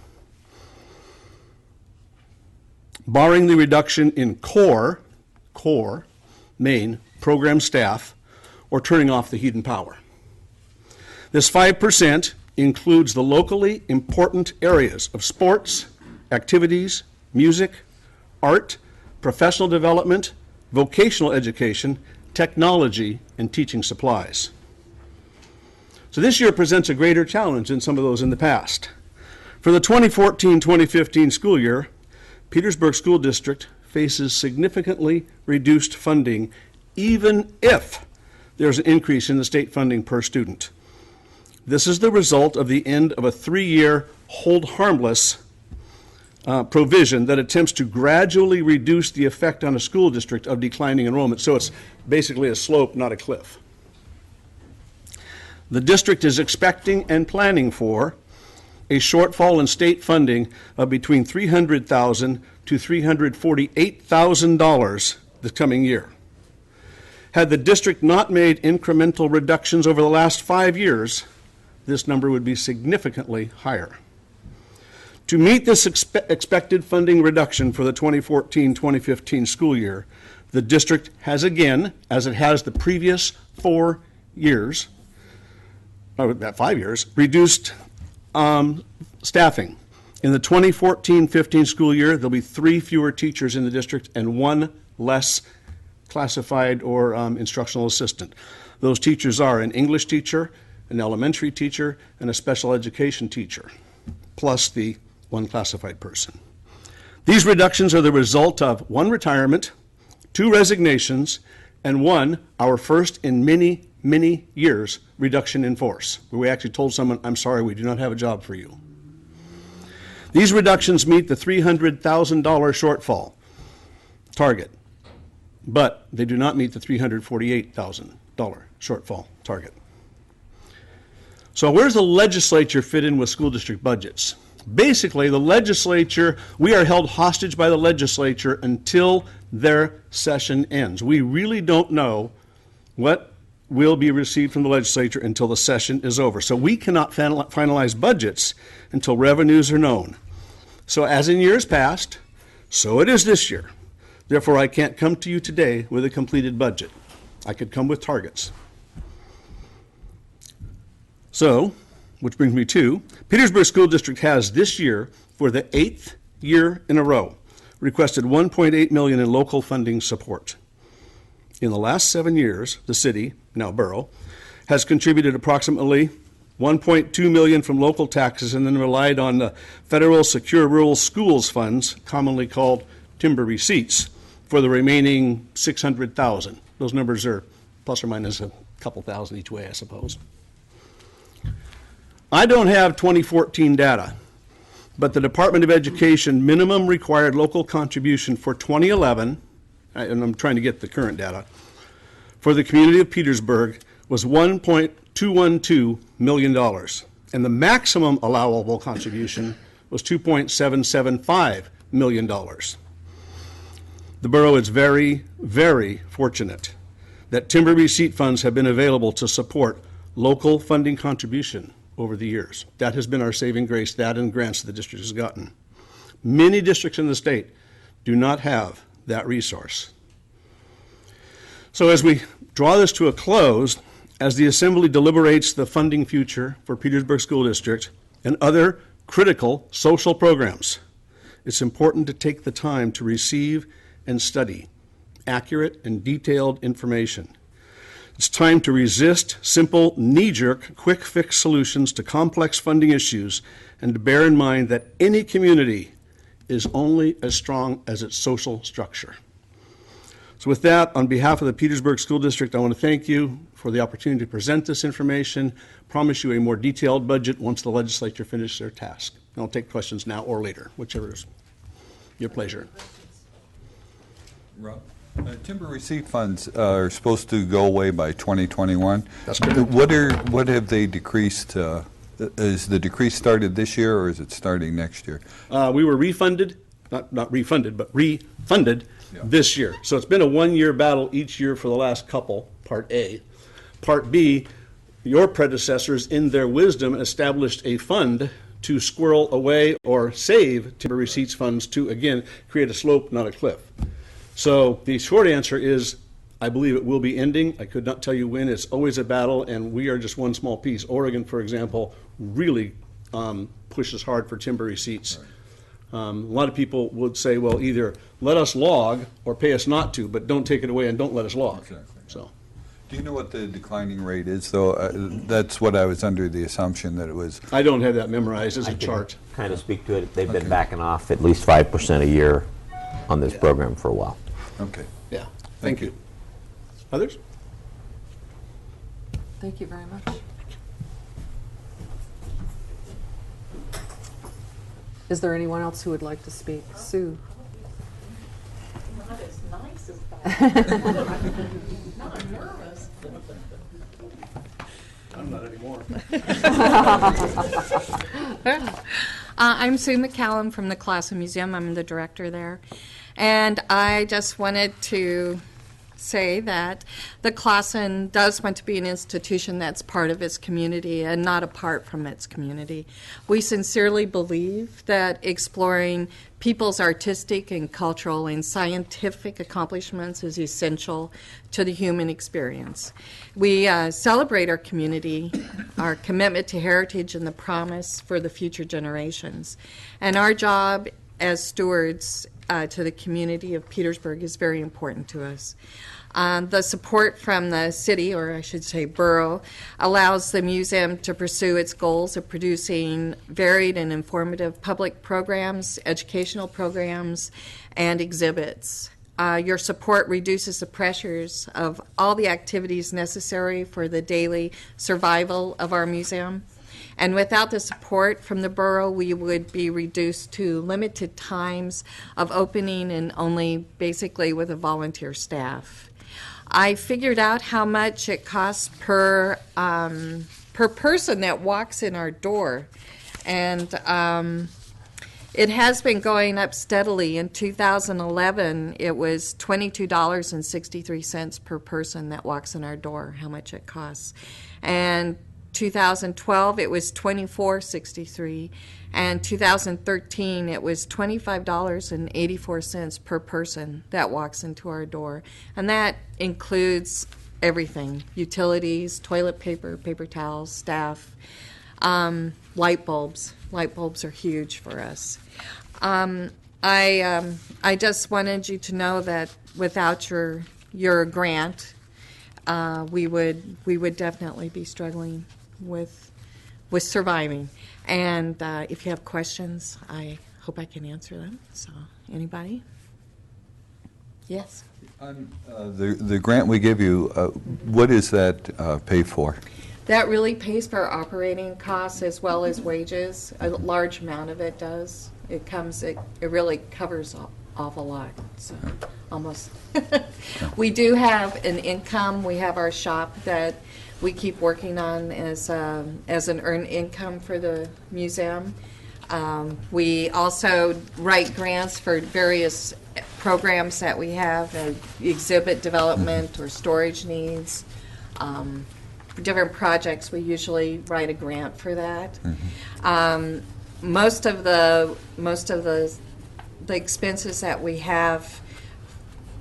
Barring the reduction in core main program staff or turning off the heat and power. This 5% includes the locally important areas of sports, activities, music, art, professional development, vocational education, technology, and teaching supplies. So this year presents a greater challenge than some of those in the past. For the 2014-2015 school year, Petersburg School District faces significantly reduced funding even if there's an increase in the state funding per student. This is the result of the end of a 3-year hold harmless provision that attempts to gradually reduce the effect on a school district of declining enrollment. So it's basically a slope, not a cliff. The district is expecting and planning for a shortfall in state funding of between $300,000 to $348,000 this coming year. Had the district not made incremental reductions over the last 5 years, this number would be significantly higher. To meet this expected funding reduction for the 2014-2015 school year, the district has again, as it has the previous 4 years, or 5 years, reduced staffing. In the 2014-15 school year, there'll be 3 fewer teachers in the district and 1 less classified or instructional assistant. Those teachers are an English teacher, an elementary teacher, and a special education teacher, plus the 1 classified person. These reductions are the result of 1 retirement, 2 resignations, and 1, our first in many, many years, reduction in force, where we actually told someone, I'm sorry, we do not have a job for you. These reductions meet the $300,000 shortfall target, but they do not meet the $348,000 shortfall target. So where's the legislature fit in with school district budgets? Basically, the legislature, we are held hostage by the legislature until their session ends. We really don't know what will be received from the legislature until the session is over. So we cannot finalize budgets until revenues are known. So as in years past, so it is this year. Therefore, I can't come to you today with a completed budget. I could come with targets. So, which brings me to, Petersburg School District has this year, for the 8th year in a row, requested $1.8 million in local funding support. In the last 7 years, the city, now borough, has contributed approximately $1.2 million from local taxes and then relied on the Federal Secure Rural Schools funds, commonly called timber receipts, for the remaining $600,000. Those numbers are plus or minus a couple thousand each way, I suppose. I don't have 2014 data, but the Department of Education minimum required local contribution for 2011, and I'm trying to get the current data, for the community of Petersburg was $1.212 million, and the maximum allowable contribution was $2.775 million. The borough is very, very fortunate that timber receipt funds have been available to support local funding contribution over the years. That has been our saving grace, that and grants the district has gotten. Many districts in the state do not have that resource. So as we draw this to a close, as the Assembly deliberates the funding future for Petersburg School District and other critical social programs, it's important to take the time to receive and study accurate and detailed information. It's time to resist simple, knee-jerk, quick-fix solutions to complex funding issues and to bear in mind that any community is only as strong as its social structure. So with that, on behalf of the Petersburg School District, I want to thank you for the opportunity to present this information, promise you a more detailed budget once the legislature finishes their task. And I'll take questions now or later, whichever is your pleasure. Rob, timber receipt funds are supposed to go away by 2021. That's correct. What have they decreased? Is the decrease started this year, or is it starting next year? We were refunded, not refunded, but refunded Yeah. this year. So it's been a one-year battle each year for the last couple, Part A. Part B, your predecessors, in their wisdom, established a fund to squirrel away or save timber receipts funds to, again, create a slope, not a cliff. So the short answer is, I believe it will be ending. I could not tell you when. It's always a battle, and we are just one small piece. Oregon, for example, really pushes hard for timber receipts. A lot of people would say, well, either let us log or pay us not to, but don't take it away and don't let us log. Exactly. So, Do you know what the declining rate is, though? That's what I was under the assumption that it was. I don't have that memorized as a chart. Kind of speak to it. They've been backing off at least 5% a year on this program for a while. Okay. Yeah, thank you. Others? Thank you very much. Is there anyone else who would like to speak? Sue? Not as nice as that. Not nervous. I'm not anymore. I'm Sue McCallum from the Classen Museum. I'm the director there. And I just wanted to say that the Classen does want to be an institution that's part of its community and not apart from its community. We sincerely believe that exploring people's artistic and cultural and scientific accomplishments is essential to the human experience. We celebrate our community, our commitment to heritage, and the promise for the future generations. And our job as stewards to the community of Petersburg is very important to us. The support from the city, or I should say borough, allows the museum to pursue its goals of producing varied and informative public programs, educational programs, and exhibits. Your support reduces the pressures of all the activities necessary for the daily survival of our museum. And without the support from the borough, we would be reduced to limited times of opening and only basically with a volunteer staff. I figured out how much it costs per person that walks in our door. And it has been going up steadily. In 2011, it was $22.63 per person that walks in our door, how much it costs. And 2012, it was $24.63, and 2013, it was $25.84 per person that walks into our door, and that includes everything: utilities, toilet paper, paper towels, staff, light bulbs. Light bulbs are huge for us. I just wanted you to know that without your grant, we would definitely be struggling with surviving. And if you have questions, I hope I can answer them. So, anybody? Yes. On the grant we give you, what is that pay for? That really pays for our operating costs as well as wages. A large amount of it does. It really covers an awful lot. So almost. We do have an income. We have our shop that we keep working on as an earned income for the museum. We also write grants for various programs that we have, exhibit development or storage needs. For different projects, we usually write a grant for that. Most of the expenses that we have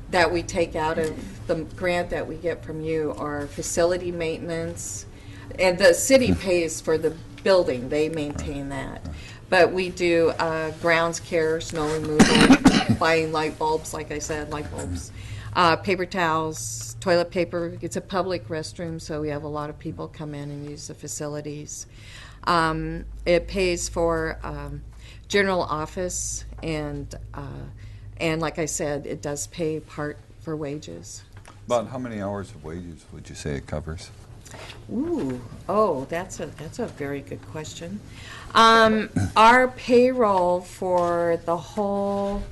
that we take out of the grant that we get from you are facility maintenance, and the city pays for the building. They maintain that. But we do grounds care, snow removal, buying light bulbs, like I said, light bulbs, paper towels, toilet paper. It's a public restroom, so we have a lot of people come in and use the facilities. It pays for general office, and like I said, it does pay part for wages. About how many hours of wages would you say it covers? That's a very good question. Our payroll for the whole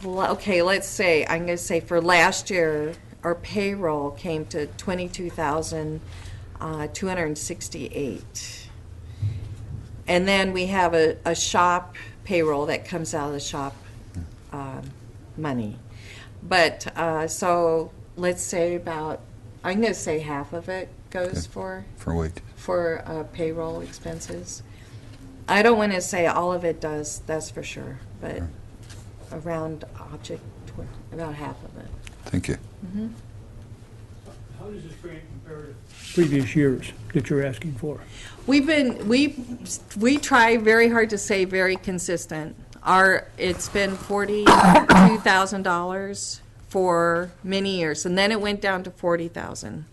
Well, okay, let's say, I'm going to say for last year, our payroll came to 22,268. And then we have a shop payroll that comes out of the shop money. But, so let's say about, I'm going to say half of it goes for payroll expenses. I don't want to say all of it does, that's for sure, but around about half of it. Thank you. How does this grant compare to previous years that you're asking for? We try very hard to stay very consistent. It's been $42,000 for many years, and then it went down to $40,000.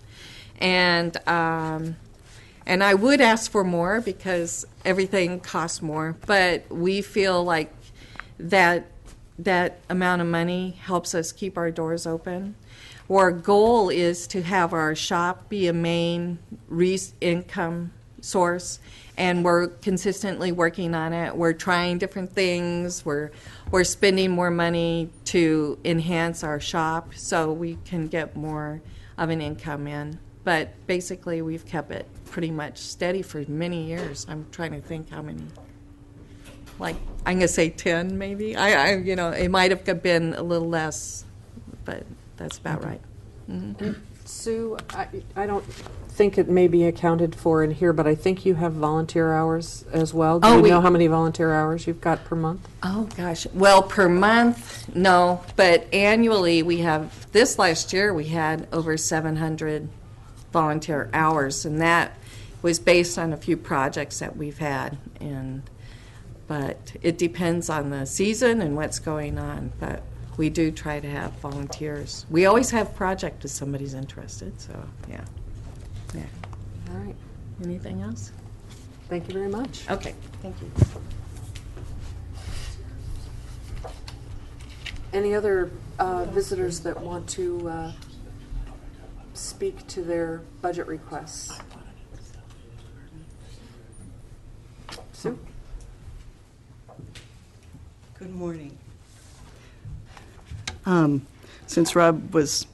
And I would ask for more because everything costs more, but we feel like that amount of money helps us keep our doors open. Our goal is to have our shop be a main income source, and we're consistently working on it. We're trying different things. We're spending more money to enhance our shop so we can get more of an income in. But basically, we've kept it pretty much steady for many years. I'm trying to think how many. Like, I'm going to say 10 maybe. It might have been a little less, but that's about right. Mm-hmm. Sue, I don't think it may be accounted for in here, but I think you have volunteer hours as well. Do you know how many volunteer hours you've got per month? Oh, gosh. Well, per month, no. But annually, this last year, we had over 700 volunteer hours, and that was based on a few projects that we've had. But it depends on the season and what's going on. But we do try to have volunteers. We always have project if somebody's interested, so yeah. All right. Anything else? Thank you very much. Okay, thank you. Any other visitors that want to speak to their budget requests? Sue? Good morning. Since Rob was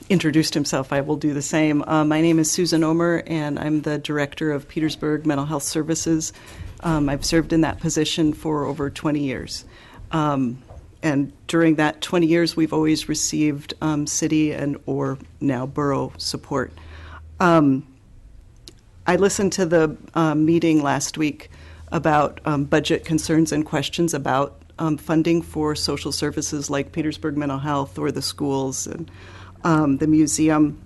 introduced himself, I will do the same. My name is Susan Omer, and I'm the director of Petersburg Mental Health Services. I've served in that position for over 20 years. And during that 20 years, we've always received city or now borough support. I listened to the meeting last week about budget concerns and questions about funding for social services like Petersburg Mental Health or the schools and the museum.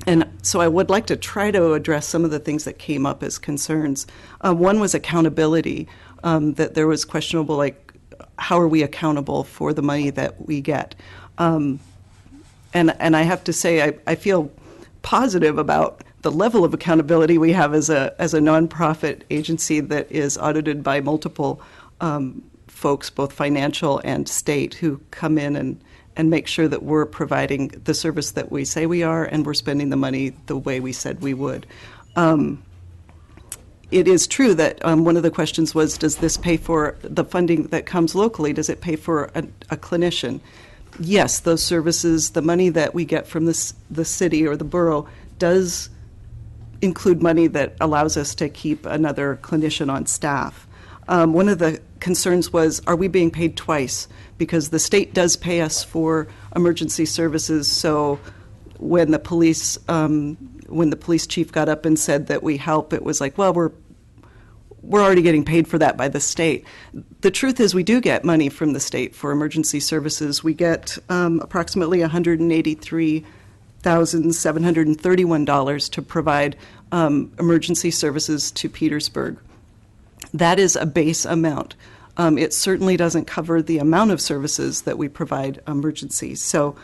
And so I would like to try to address some of the things that came up as concerns. One was accountability, that there was questionable, like, how are we accountable for the money that we get? And I have to say, I feel positive about the level of accountability we have as a nonprofit agency that is audited by multiple folks, both financial and state, who come in and make sure that we're providing the service that we say we are, and we're spending the money the way we said we would. It is true that one of the questions was, does this pay for the funding that comes locally? Does it pay for a clinician? Yes, those services, the money that we get from the city or the borough does include money that allows us to keep another clinician on staff. One of the concerns was, are we being paid twice? Because the state does pay us for emergency services, so when the police chief got up and said that we help, it was like, well, we're already getting paid for that by the state. The truth is we do get money from the state for emergency services. We get approximately $183,731 to provide emergency services to Petersburg. That is a base amount. It certainly doesn't cover the amount of services that we provide emergencies. So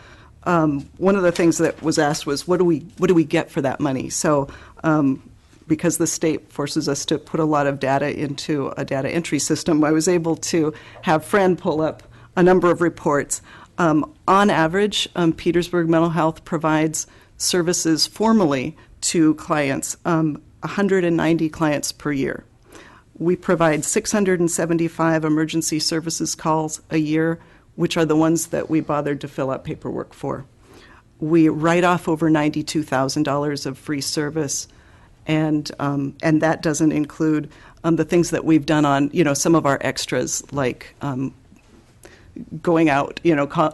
one of the things that was asked was, what do we get for that money? So because the state forces us to put a lot of data into a data entry system, I was able to have Fran pull up a number of reports. On average, Petersburg Mental Health provides services formally to clients, 190 clients per year. We provide 675 emergency services calls a year. which are the ones that we bothered to fill out paperwork for. We write off over $92,000 of free service, and that doesn't include the things that we've done on, some of our extras, like going out,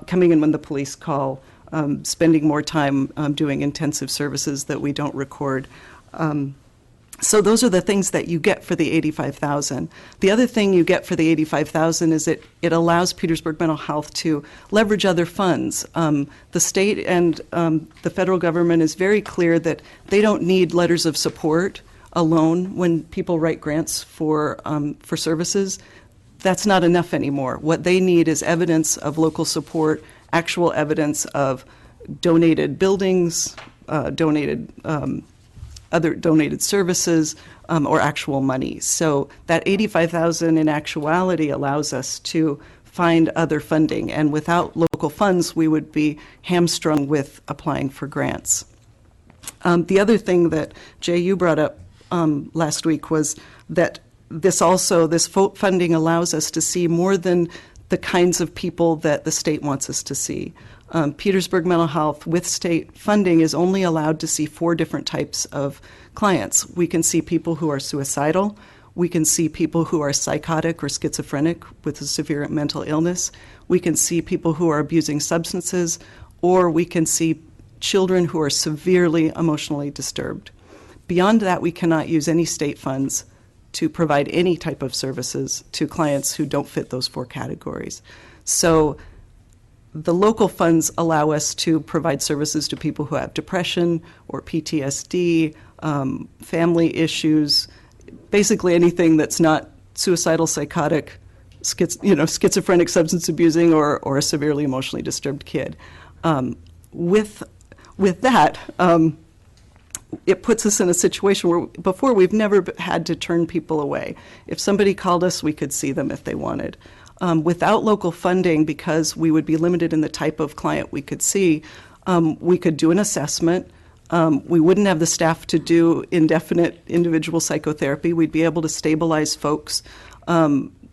coming in when the police call, spending more time doing intensive services that we don't record. So those are the things that you get for the $85,000. The other thing you get for the $85,000 is it allows Petersburg Mental Health to leverage other funds. The state and the federal government is very clear that they don't need letters of support alone when people write grants for services. That's not enough anymore. What they need is evidence of local support, actual evidence of donated buildings, other donated services, or actual money. So that $85,000 in actuality allows us to find other funding, and without local funds, we would be hamstrung with applying for grants. The other thing that Jay, you brought up last week was that this funding allows us to see more than the kinds of people that the state wants us to see. Petersburg Mental Health, with state funding, is only allowed to see 4 different types of clients. We can see people who are suicidal. We can see people who are psychotic or schizophrenic with a severe mental illness. We can see people who are abusing substances, or we can see children who are severely emotionally disturbed. Beyond that, we cannot use any state funds to provide any type of services to clients who don't fit those 4 categories. So the local funds allow us to provide services to people who have depression or PTSD, family issues, basically anything that's not suicidal, psychotic, schizophrenic, substance abusing, or a severely emotionally disturbed kid. With that, it puts us in a situation where before we've never had to turn people away. If somebody called us, we could see them if they wanted. Without local funding, because we would be limited in the type of client we could see, we could do an assessment. We wouldn't have the staff to do indefinite individual psychotherapy. We'd be able to stabilize folks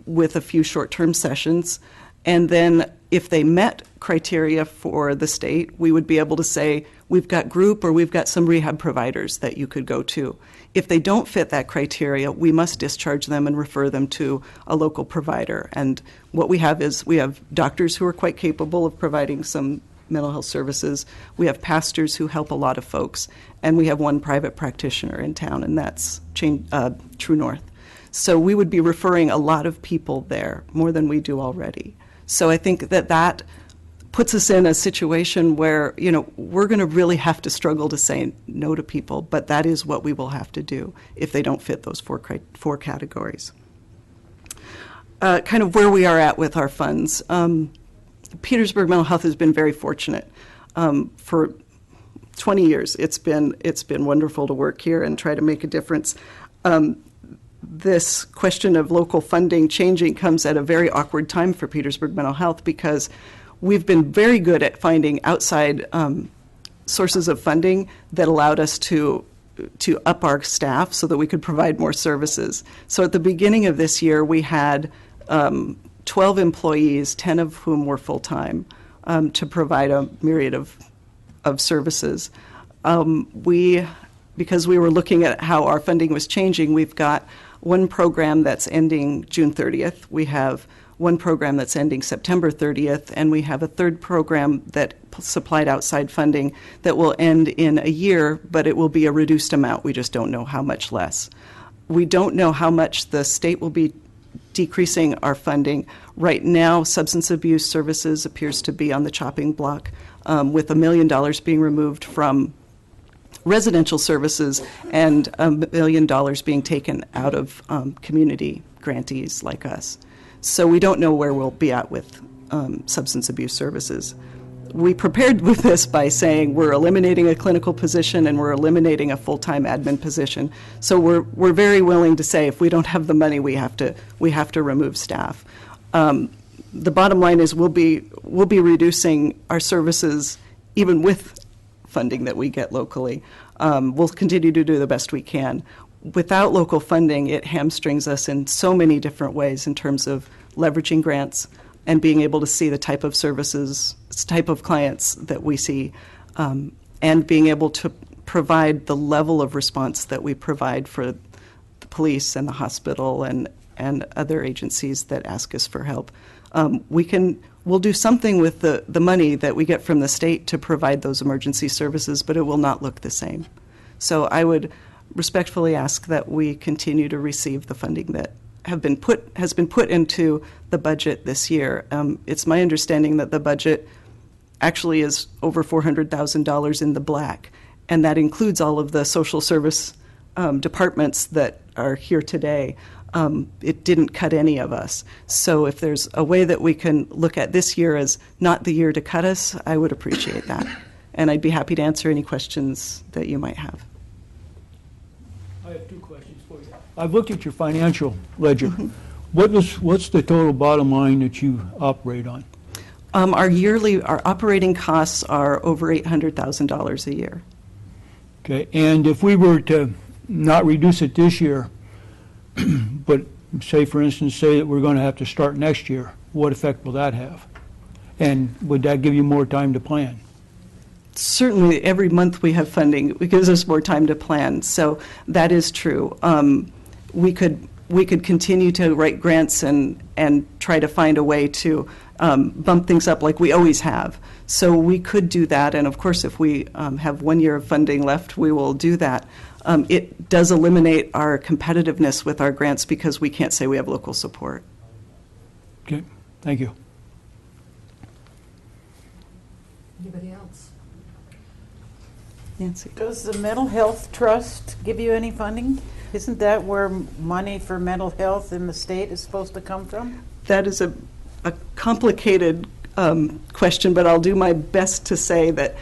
with a few short-term sessions. And then if they met criteria for the state, we would be able to say, we've got group or we've got some rehab providers that you could go to. If they don't fit that criteria, we must discharge them and refer them to a local provider. And what we have is we have doctors who are quite capable of providing some mental health services. We have pastors who help a lot of folks. And we have one private practitioner in town, and that's True North. So we would be referring a lot of people there, more than we do already. So I think that puts us in a situation where, we're going to really have to struggle to say no to people, but that is what we will have to do if they don't fit those 4 categories. Kind of where we are at with our funds. Petersburg Mental Health has been very fortunate. For 20 years, it's been wonderful to work here and try to make a difference. This question of local funding changing comes at a very awkward time for Petersburg Mental Health, because we've been very good at finding outside sources of funding that allowed us to up our staff so that we could provide more services. So at the beginning of this year, we had 12 employees, 10 of whom were full-time, to provide a myriad of services. Because we were looking at how our funding was changing, we've got one program that's ending June 30th. We have one program that's ending September 30th, and we have a third program that supplied outside funding that will end in a year, but it will be a reduced amount. We just don't know how much less. We don't know how much the state will be decreasing our funding. Right now, substance abuse services appears to be on the chopping block, with $1 million being removed from residential services and $1 million being taken out of community grantees like us. So we don't know where we'll be at with substance abuse services. We prepared with this by saying we're eliminating a clinical position and we're eliminating a full-time admin position. So we're very willing to say if we don't have the money, we have to remove staff. The bottom line is we'll be reducing our services even with funding that we get locally. We'll continue to do the best we can. Without local funding, it hamstrings us in so many different ways in terms of leveraging grants, and being able to see the type of services, type of clients that we see, and being able to provide the level of response that we provide for the police and the hospital and other agencies that ask us for help. We'll do something with the money that we get from the state to provide those emergency services, but it will not look the same. So I would respectfully ask that we continue to receive the funding that has been put into the budget this year. It's my understanding that the budget actually is over $400,000 in the black, and that includes all of the social service departments that are here today. It didn't cut any of us. So if there's a way that we can look at this year as not the year to cut us, I would appreciate that. And I'd be happy to answer any questions that you might have. I have two questions for you. I've looked at your financial ledger. What's the total bottom line that you operate on? Our operating costs are over $800,000 a year. Okay, and if we were to not reduce it this year, but say, for instance, say that we're going to have to start next year, what effect will that have? And would that give you more time to plan? Certainly, every month we have funding. It gives us more time to plan. So that is true. We could continue to write grants and try to find a way to bump things up like we always have. So we could do that. And of course, if we have 1 year of funding left, we will do that. It does eliminate our competitiveness with our grants because we can't say we have local support. Okay, thank you. Anybody else? Nancy? Does the Mental Health Trust give you any funding? Isn't that where money for mental health in the state is supposed to come from? That is a complicated question, but I'll do my best to say that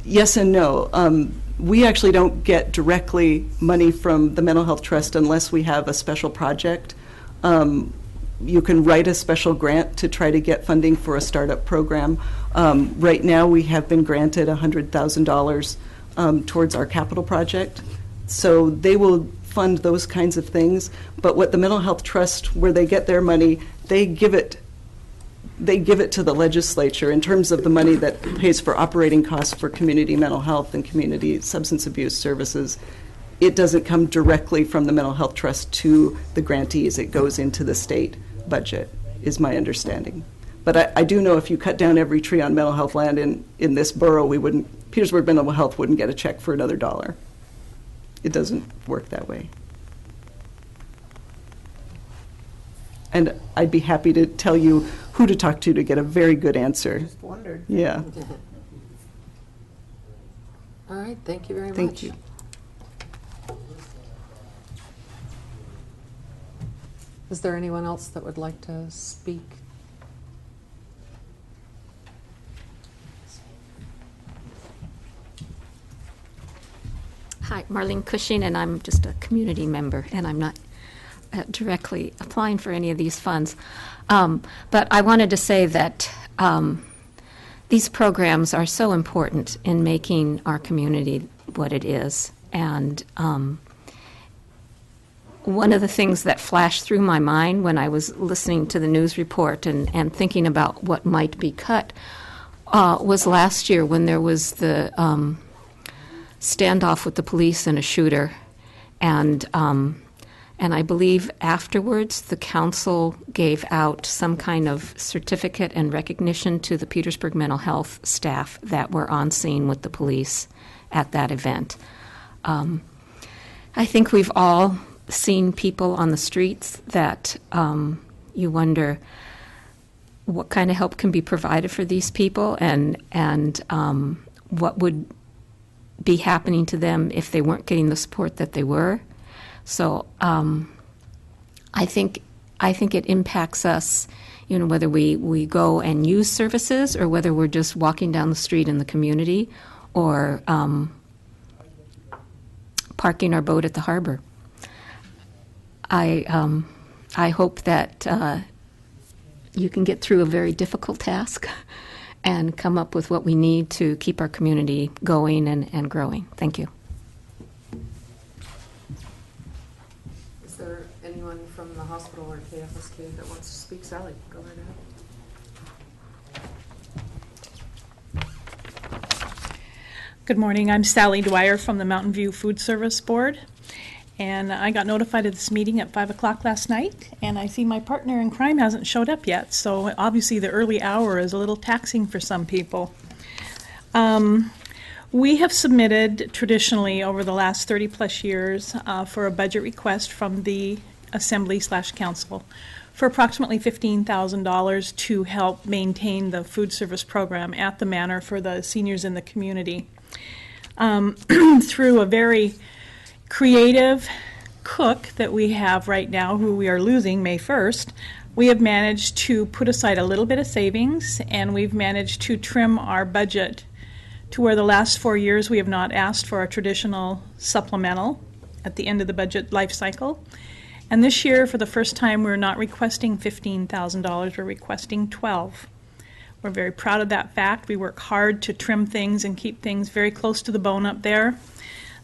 yes and no. We actually don't get directly money from the Mental Health Trust unless we have a special project. You can write a special grant to try to get funding for a startup program. Right now, we have been granted $100,000 towards our capital project. So they will fund those kinds of things. But what the Mental Health Trust, where they get their money, they give it to the legislature in terms of the money that pays for operating costs for community mental health and community substance abuse services. It doesn't come directly from the Mental Health Trust to the grantees. It goes into the state budget, is my understanding. But I do know if you cut down every tree on mental health land in this borough, Petersburg Mental Health wouldn't get a check for another dollar. It doesn't work that way. And I'd be happy to tell you who to talk to get a very good answer. Just wondered. Yeah. All right, thank you very much. Thank you. Is there anyone else that would like to speak? Hi, Marlene Cushing, and I'm just a community member, and I'm not directly applying for any of these funds. But I wanted to say that these programs are so important in making our community what it is. And one of the things that flashed through my mind when I was listening to the news report and thinking about what might be cut was last year when there was the standoff with the police and a shooter. And I believe afterwards the council gave out some kind of certificate and recognition to the Petersburg mental health staff that were on scene with the police at that event. I think we've all seen people on the streets that you wonder what kind of help can be provided for these people and what would be happening to them if they weren't getting the support that they were. So I think it impacts us, whether we go and use services or whether we're just walking down the street in the community or parking our boat at the harbor. I hope that you can get through a very difficult task and come up with what we need to keep our community going and growing. Thank you. Is there anyone from the hospital or KFSK that wants to speak? Sally, go right ahead. Good morning. I'm Sally Dwyer from the Mountain View Food Service Board. And I got notified of this meeting at 5 o'clock last night, and I see my partner in crime hasn't showed up yet. So obviously the early hour is a little taxing for some people. We have submitted traditionally over the last 30 plus years for a budget request from the Assembly/Council for approximately $15,000 to help maintain the food service program at the manor for the seniors in the community. Through a very creative cook that we have right now, who we are losing May 1st, we have managed to put aside a little bit of savings, and we've managed to trim our budget to where the last 4 years we have not asked for a traditional supplemental at the end of the budget life cycle. And this year, for the first time, we're not requesting $15,000, we're requesting $12,000. We're very proud of that fact. We work hard to trim things and keep things very close to the bone up there.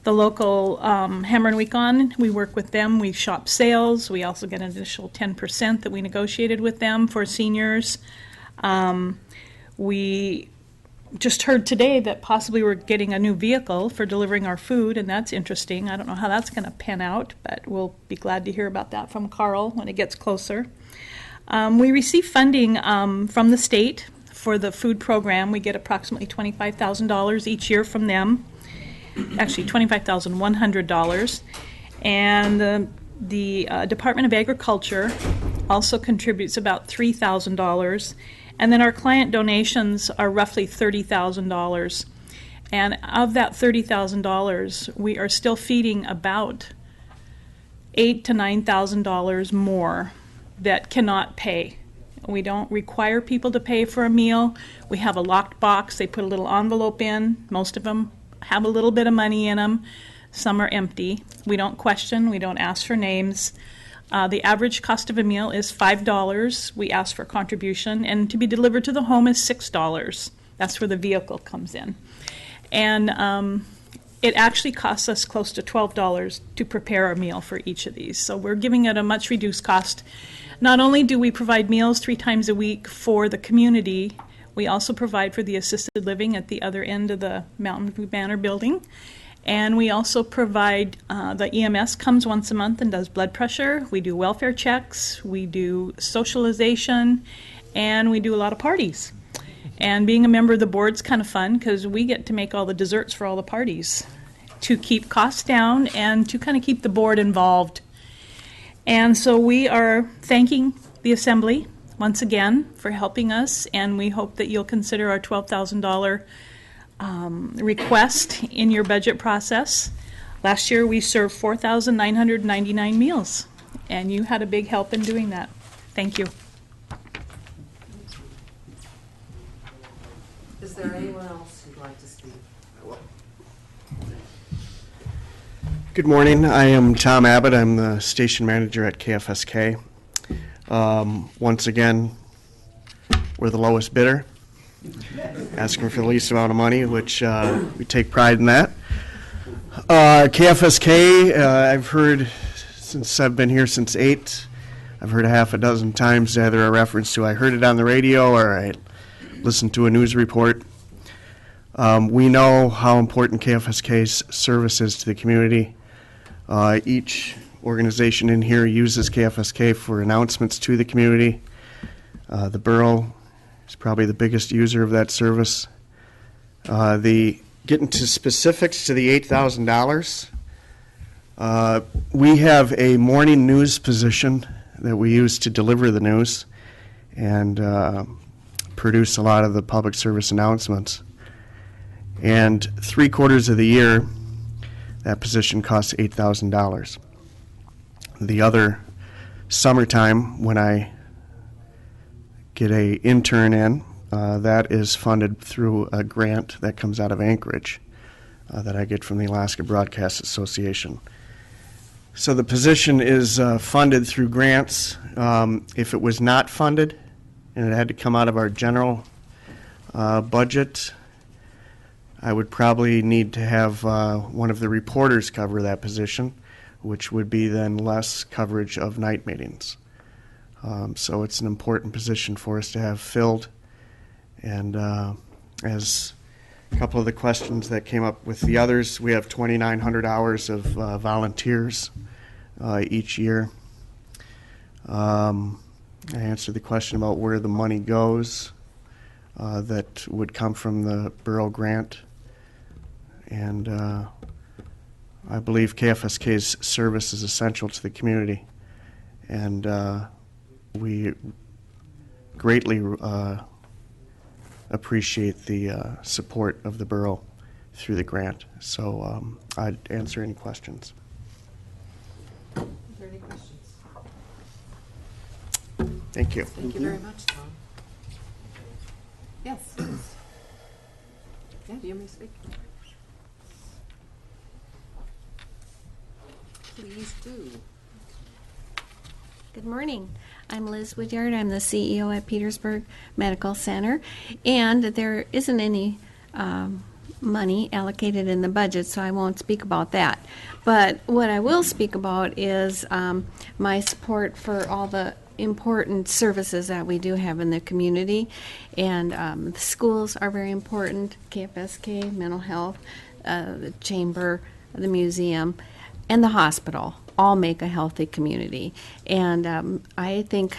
The local Hammer and Weekon, we work with them. We shop sales. We also get an additional 10% that we negotiated with them for seniors. We just heard today that possibly we're getting a new vehicle for delivering our food, and that's interesting. I don't know how that's going to pan out, but we'll be glad to hear about that from Carl when it gets closer. We receive funding from the state for the food program. We get approximately $25,000 each year from them. Actually, $25,100. And the Department of Agriculture also contributes about $3,000. And then our client donations are roughly $30,000. And of that $30,000, we are still feeding about $8,000 to $9,000 more that cannot pay. We don't require people to pay for a meal. We have a locked box. They put a little envelope in. Most of them have a little bit of money in them. Some are empty. We don't question. We don't ask for names. The average cost of a meal is $5. We ask for contribution, and to be delivered to the home is $6. That's where the vehicle comes in. And it actually costs us close to $12 to prepare a meal for each of these. So we're giving it a much reduced cost. Not only do we provide meals 3 times a week for the community, we also provide for the assisted living at the other end of the Mountain View Manor building. And we also provide, the EMS comes once a month and does blood pressure. We do welfare checks, we do socialization, and we do a lot of parties. And being a member of the board's kind of fun because we get to make all the desserts for all the parties to keep costs down and to kind of keep the board involved. And so we are thanking the Assembly once again for helping us, and we hope that you'll consider our $12,000 request in your budget process. Last year we served 4,999 meals, and you had a big help in doing that. Thank you. Is there anyone else who'd like to speak? Good morning. I am Tom Abbott. I'm the station manager at KFSK. Once again, we're the lowest bidder, asking for the least amount of money, which we take pride in that. KFSK, I've heard since I've been here since 8, I've heard a half a dozen times either a reference to I heard it on the radio or I listened to a news report. We know how important KFSK's service is to the community. Each organization in here uses KFSK for announcements to the community. The Borough is probably the biggest user of that service. Getting to specifics to the $8,000, we have a morning news position that we use to deliver the news and produce a lot of the public service announcements. And 3/4 of the year, that position costs $8,000. The other summertime, when I get a intern in, that is funded through a grant that comes out of Anchorage that I get from the Alaska Broadcast Association. So the position is funded through grants. If it was not funded and it had to come out of our general budget, I would probably need to have one of the reporters cover that position, which would be then less coverage of night meetings. So it's an important position for us to have filled. And as a couple of the questions that came up with the others. We have 2,900 hours of volunteers each year. I answered the question about where the money goes that would come from the Borough grant. And I believe KFSK's service is essential to the community. And we greatly appreciate the support of the Borough through the grant. So I'd answer any questions. Are there any questions? Thank you. Thank you very much, Tom. Yes. Yeah, do you want me to speak? Please do. Good morning. I'm Liz Woodyard. I'm the CEO at Petersburg Medical Center, and there isn't any money allocated in the budget, so I won't speak about that. But what I will speak about is my support for all the important services that we do have in the community, and the schools are very important, KFSK, mental health, the chamber, the museum, and the hospital all make a healthy community. And I think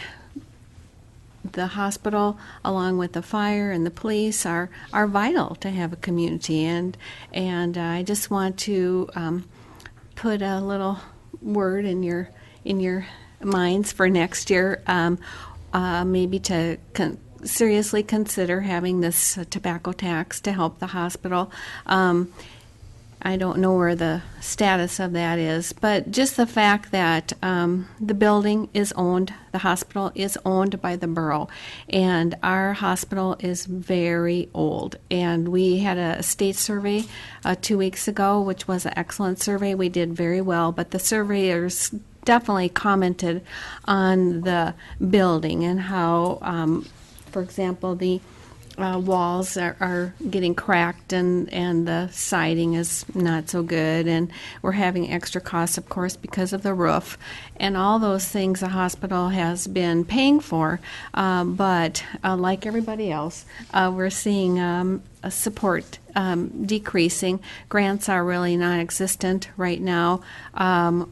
the hospital, along with the fire and the police, are vital to have a community. And I just want to put a little word in your minds for next year, maybe to seriously consider having this tobacco tax to help the hospital. I don't know where the status of that is, but just the fact that the building is owned, the hospital is owned by the borough, and our hospital is very old. And we had a state survey 2 weeks ago, which was an excellent survey. We did very well, but the surveyors definitely commented on the building and how, for example, the walls are getting cracked and the siding is not so good, and we're having extra costs, of course, because of the roof and all those things the hospital has been paying for. But like everybody else, we're seeing support decreasing. Grants are really non-existent right now.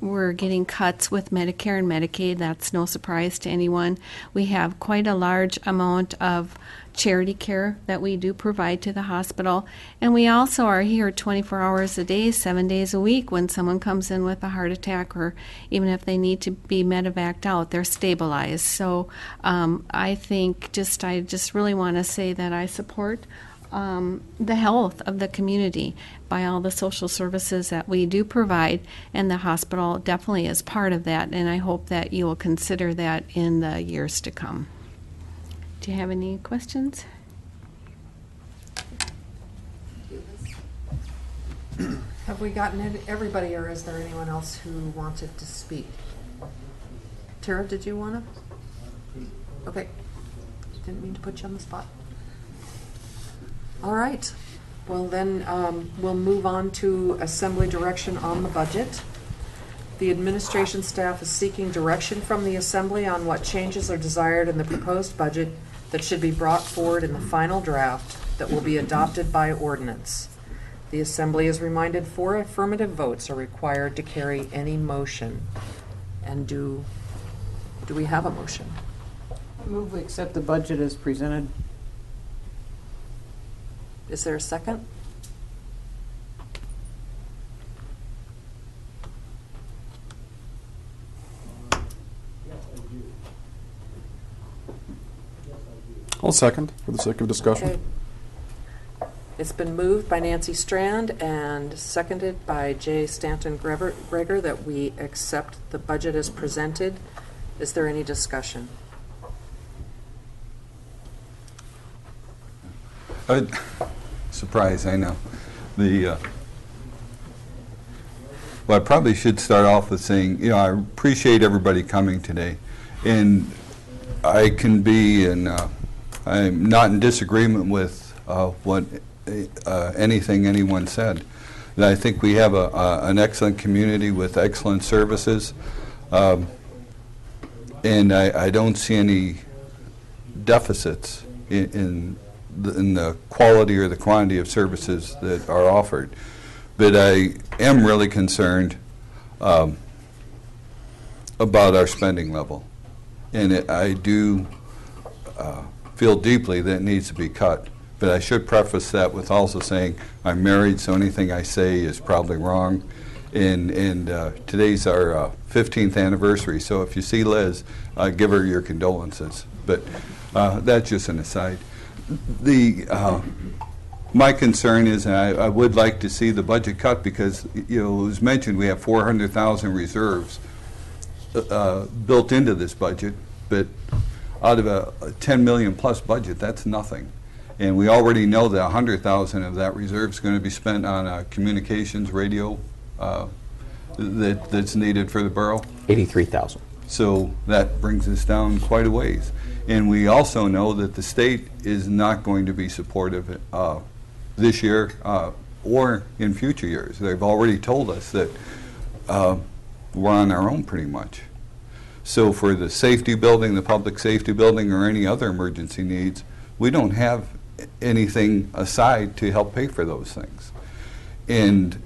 We're getting cuts with Medicare and Medicaid. That's no surprise to anyone. We have quite a large amount of charity care that we do provide to the hospital, and we also are here 24 hours a day, 7 days a week. When someone comes in with a heart attack, or even if they need to be medevaced out, they're stabilized. So I think I just really want to say that I support the health of the community by all the social services that we do provide, and the hospital definitely is part of that, and I hope that you will consider that in the years to come. Do you have any questions? Have we gotten everybody, or is there anyone else who wanted to speak? Tara, did you want to? Okay. Didn't mean to put you on the spot. All right. Well, then we'll move on to assembly direction on the budget. The administration staff is seeking direction from the assembly on what changes are desired in the proposed budget that should be brought forward in the final draft that will be adopted by ordinance. The assembly is reminded 4 affirmative votes are required to carry any motion. And do we have a motion? Move we accept the budget as presented. Is there a second? I'll second, for the sake of discussion. Okay. It's been moved by Nancy Strand and seconded by Jay Stanton Greger that we accept the budget as presented. Is there any discussion? Surprise, I know. Well, I probably should start off with saying, I appreciate everybody coming today. And I can be, and I'm not in disagreement with what anything anyone said. And I think we have an excellent community with excellent services. And I don't see any deficits in in the quality or the quantity of services that are offered. But I am really concerned about our spending level. And I do feel deeply that it needs to be cut. But I should preface that with also saying I'm married, so anything I say is probably wrong. And today's our 15th anniversary, so if you see Liz, give her your condolences. But that's just an aside. My concern is, and I would like to see the budget cut because, it was mentioned we have 400,000 reserves built into this budget, but out of a 10 million plus budget, that's nothing. And we already know that 100,000 of that reserve is going to be spent on communications, radio, that's needed for the borough. 83,000. So that brings us down quite a ways. And we also know that the state is not going to be supportive this year or in future years. They've already told us that we're on our own pretty much. So for the safety building, the public safety building, or any other emergency needs, we don't have anything aside to help pay for those things. And,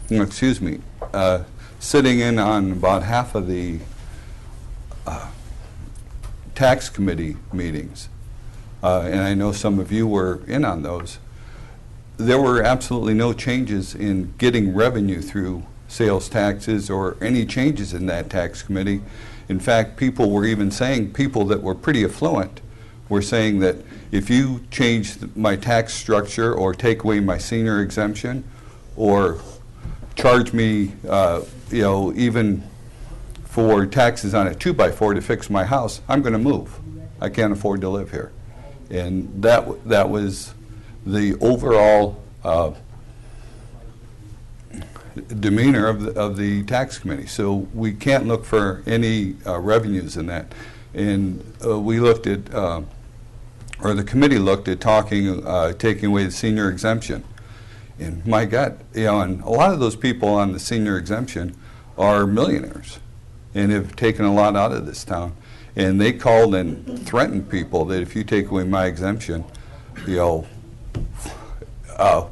excuse me, sitting in on about half of the tax committee meetings, and I know some of you were in on those, there were absolutely no changes in getting revenue through sales taxes or any changes in that tax committee. In fact, people were even saying, people that were pretty affluent were saying that if you change my tax structure or take away my senior exemption or charge me, even for taxes on a 2x4 to fix my house, I'm going to move. I can't afford to live here. And that was the overall demeanor of the tax committee. So we can't look for any revenues in that. And we looked at, or the committee looked at taking away the senior exemption. And my God, and a lot of those people on the senior exemption are millionaires and have taken a lot out of this town. And they called and threatened people that if you take away my exemption, we'll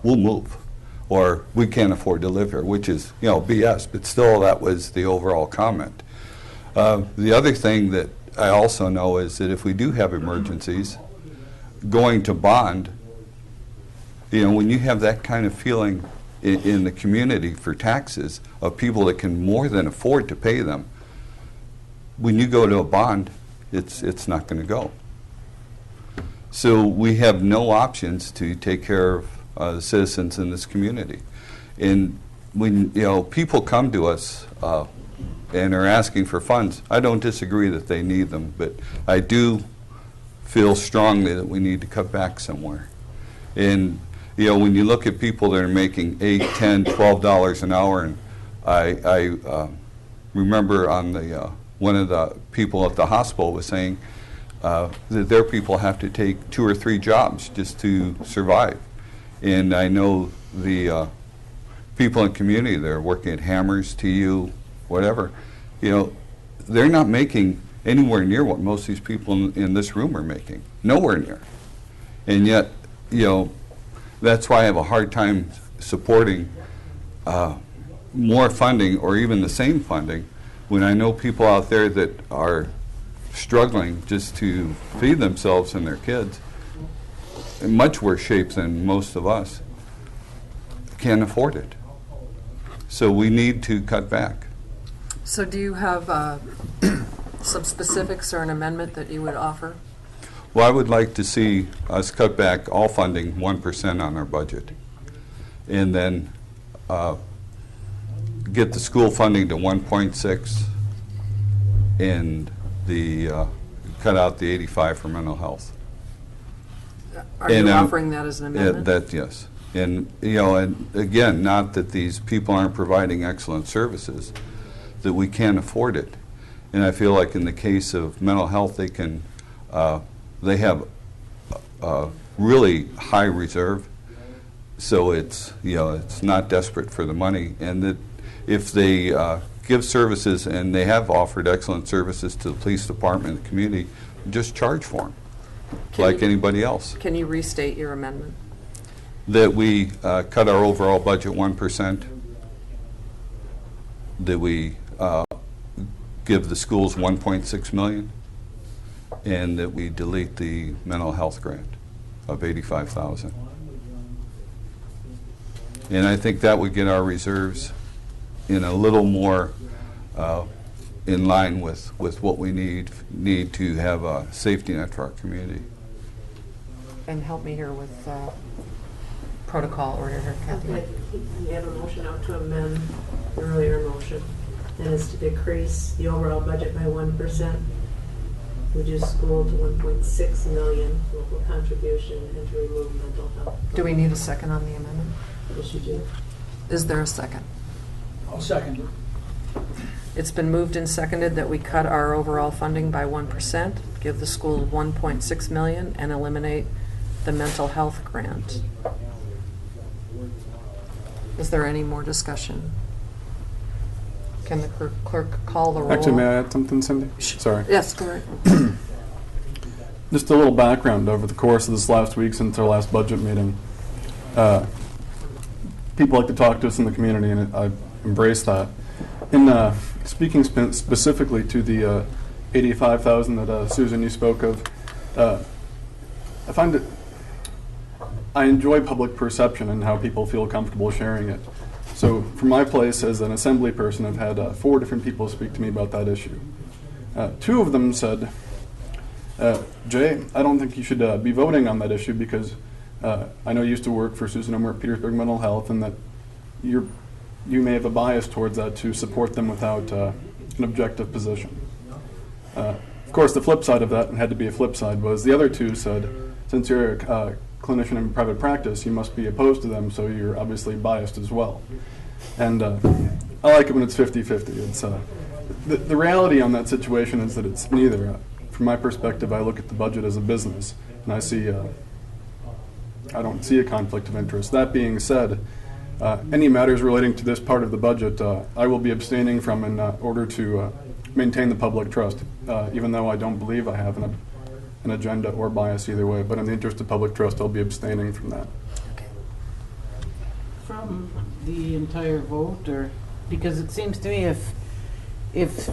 move, or we can't afford to live here, which is, BS, but still that was the overall comment. The other thing that I also know is that if we do have emergencies, going to bond, when you have that kind of feeling in the community for taxes of people that can more than afford to pay them, when you go to a bond, it's not going to go. So we have no options to take care of the citizens in this community. And when people come to us and are asking for funds, I don't disagree that they need them, but I do feel strongly that we need to cut back somewhere. And when you look at people that are making $8, $10, $12 an hour, and I remember on the one of the people at the hospital was saying that their people have to take 2 or 3 jobs just to survive. And I know the people in the community that are working at Hammers, TU, whatever, they're not making anywhere near what most of these people in this room are making. Nowhere near. And yet, that's why I have a hard time supporting more funding or even the same funding when I know people out there that are struggling just to feed themselves and their kids in much worse shape than most of us can't afford it. So we need to cut back. So do you have some specifics or an amendment that you would offer? Well, I would like to see us cut back all funding 1% on our budget, and then get the school funding to 1.6, and cut out the 85 for mental health. Are you offering that as an amendment? Yes. And, and again, not that these people aren't providing excellent services, that we can't afford it. And I feel like in the case of mental health, they have a really high reserve, so it's not desperate for the money. And that if they give services, and they have offered excellent services to the police department and the community, just charge for them. like anybody else. Can you restate your amendment? That we cut our overall budget 1%, that we give the schools 1.6 million, and that we delete the mental health grant of 85,000. And I think that would get our reserves in a little more in line with what we need to have a safety net for our community. And help me here with protocol order here, Kathy. You have a motion out to amend the earlier motion. That is to decrease the overall budget by 1%, reduce school to 1.6 million local contribution, and to remove mental health. Do we need a second on the amendment? Yes, you do. Is there a second? I'll second it. It's been moved and seconded that we cut our overall funding by 1%, give the school 1.6 million, and eliminate the mental health grant. Is there any more discussion? Can the clerk call the roll? Actually, may I add something, Cindy? Sorry. Yes, go ahead. Just a little background over the course of this last week since our last budget meeting. People like to talk to us in the community, and I embrace that. In speaking specifically to the 85,000 that Susan, you spoke of, I find it, I enjoy public perception and how people feel comfortable sharing it. So from my place as an assembly person, I've had 4 different people speak to me about that issue. 2 of them said, Jay, I don't think you should be voting on that issue because I know you used to work for Susan Omer at Petersburg Mental Health, and that you may have a bias towards that to support them without an objective position. Of course, the flip side of that, and had to be a flip side, was the other 2 said, since you're a clinician in private practice, you must be opposed to them, so you're obviously biased as well. And I like it when it's 50-50. It's the reality on that situation is that it's neither. From my perspective, I look at the budget as a business, and I don't see a conflict of interest. That being said, any matters relating to this part of the budget, I will be abstaining from in order to maintain the public trust, even though I don't believe I have an agenda or bias either way. But in the interest of public trust, I'll be abstaining from that. From the entire vote, or because it seems to me if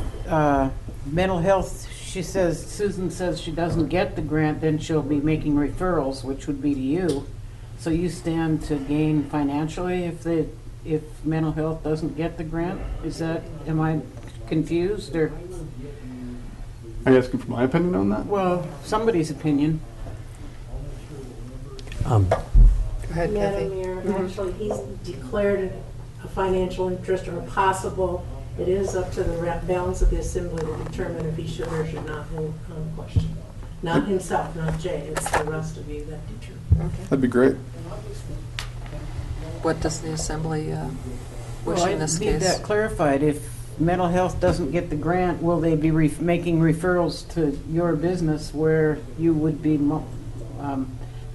mental health, Susan says she doesn't get the grant, then she'll be making referrals, which would be to you. So you stand to gain financially if mental health doesn't get the grant? Am I confused, or? Are you asking for my opinion on that? Well, somebody's opinion. Go ahead, Kathy. Madam Mayor, actually, he's declared a financial interest or a possible. It is up to the balance of the assembly to determine if he should or should not hold question. Not himself, not Jay. It's the rest of you that determine. Okay. That'd be great. What does the assembly wish in this I need case? that clarified. If mental health doesn't get the grant, will they be making referrals to your business where you would be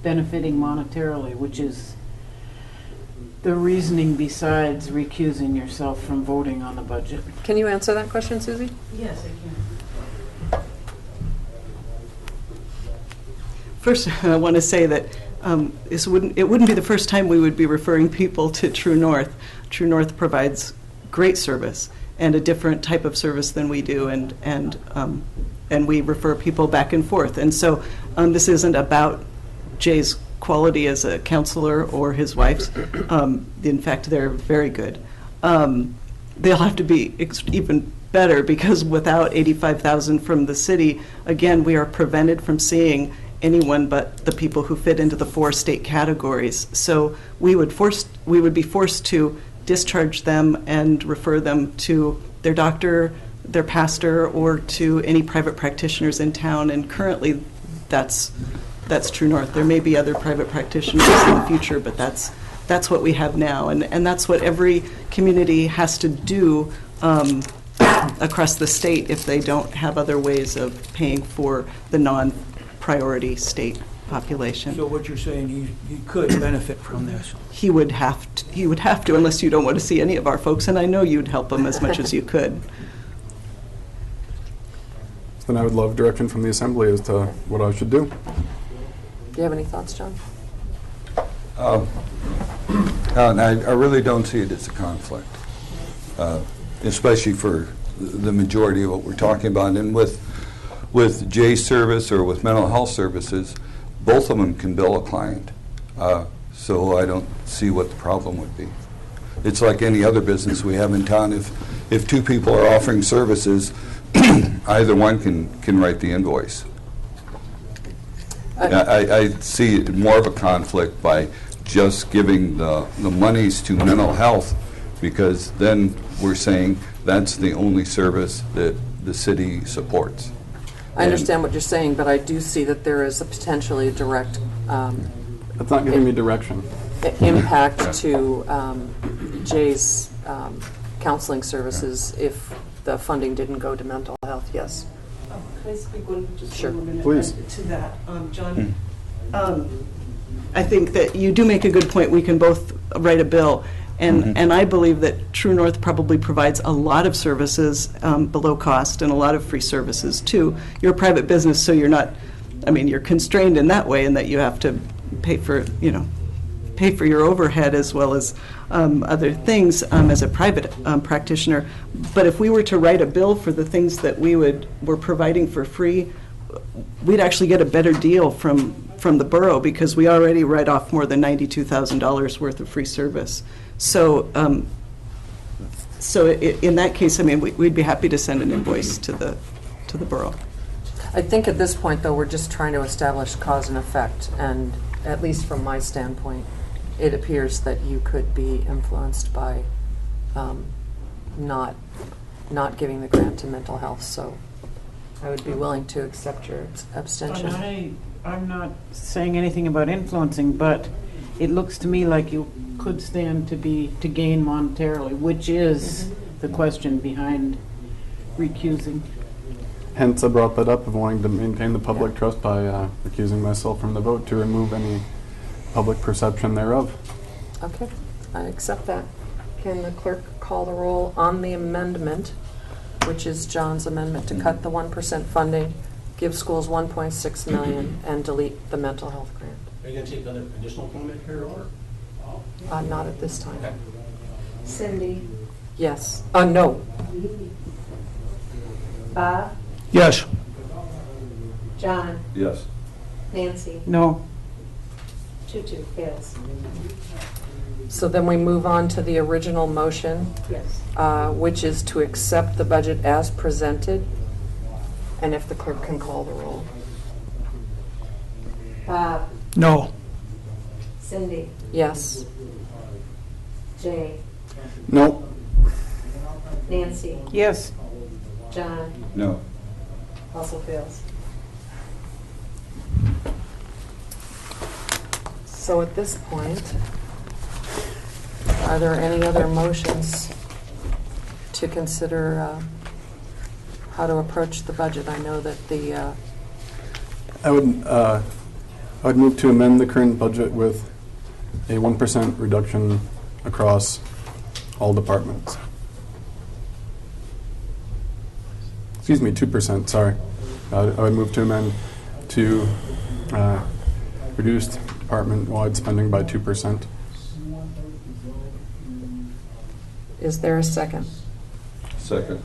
benefiting monetarily, which is the reasoning besides recusing yourself from voting on the budget? Can you answer that question, Susie? Yes, I can. First, I want to say that it wouldn't be the first time we would be referring people to True North. True North provides great service and a different type of service than we do, and we refer people back and forth. And so this isn't about Jay's quality as a counselor or his wife's. In fact, they're very good. They'll have to be even better because without 85,000 from the city, again, we are prevented from seeing anyone but the people who fit into the 4 state categories. So we would be forced to discharge them and refer them to their doctor, their pastor, or to any private practitioners in town. And currently, that's True North. There may be other private practitioners in the future, but that's what we have now, and that's what every community has to do across the state if they don't have other ways of paying for the non-priority state population. So what you're saying, he could benefit from this? He would have to, unless you don't want to see any of our folks, and I know you'd help him as much as you could. then I would love direction from the assembly as to what I should do. Do you have any thoughts, John? And I really don't see it as a conflict, especially for the majority of what we're talking about. And with Jay's service or with mental health services, both of them can bill a client. So I don't see what the problem would be. It's like any other business we have in town. If two people are offering services, either one can write the invoice. I see it more of a conflict by just giving the monies to mental health, because then we're saying that's the only service that the city supports. I understand what you're saying, but I do see that there is a potentially direct That's not giving me direction. impact to Jay's counseling services if the funding didn't go to mental health, yes. Can I speak one, just Sure. one minute Please. to that? John, I think that you do make a good point. We can both write a bill. And I believe that True North probably provides a lot of services below cost and a lot of free services too. You're a private business, so you're not, I mean, you're constrained in that way in that you have to pay for your overhead as well as other things as a private practitioner. But if we were to write a bill for the things that we're providing for free, we'd actually get a better deal from the borough, because we already write off more than $92,000 worth of free service. So, in that case, I mean, we'd be happy to send an invoice to the borough. I think at this point, though, we're just trying to establish cause and effect, and at least from my standpoint, it appears that you could be influenced by not giving the grant to mental health, so I would be willing to accept your abstention. I'm not saying anything about influencing, but it looks to me like you could stand to gain monetarily, which is the question behind recusing. Hence, I brought that up of wanting to maintain the public trust by recusing myself from the vote to remove any public perception thereof. Okay, I accept that. Can the clerk call the roll on the amendment, which is John's amendment to cut the 1% funding, give schools $1.6 million, and delete the mental health grant? Are you going to take another additional comment here, or? Not at this time. Cindy, Yes. No. Bob, Yes. John, Yes. Nancy, No. Tutu, yes. So then we move on to the original motion, Yes. which is to accept the budget as presented, and if the clerk can call the roll. Bob, No. Cindy, Yes. Jay, No. Nancy, Yes. John, No. also fails. So at this point, are there any other motions to consider how to approach the budget? I know that the, I would move to amend the current budget with a 1% reduction across all departments. Excuse me, 2%, sorry. I would move to amend to reduce department-wide spending by 2%. is there a second? Second.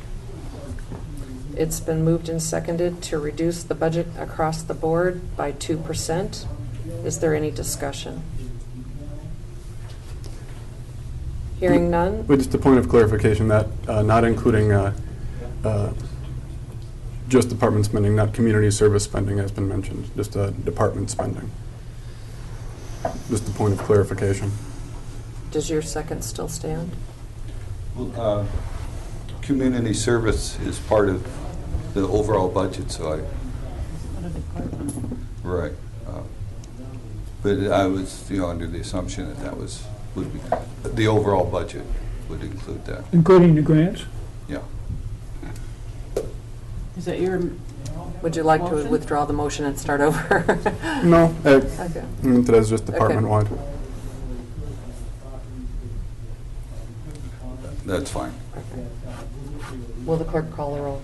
It's been moved and seconded to reduce the budget across the board by 2%. Is there any discussion? Hearing none? But just a point of clarification, that not including just department spending, not community service spending has been mentioned, just department spending. Just a point of clarification. Does your second still stand? Well, community service is part of the overall budget, so right. But I was, under the assumption that would be, the overall budget would include that. Including the grants? Yeah. Is that your Would you like to motion? withdraw the motion and start over? No, Okay. that's just department-wide. That's fine. Will the clerk call the roll?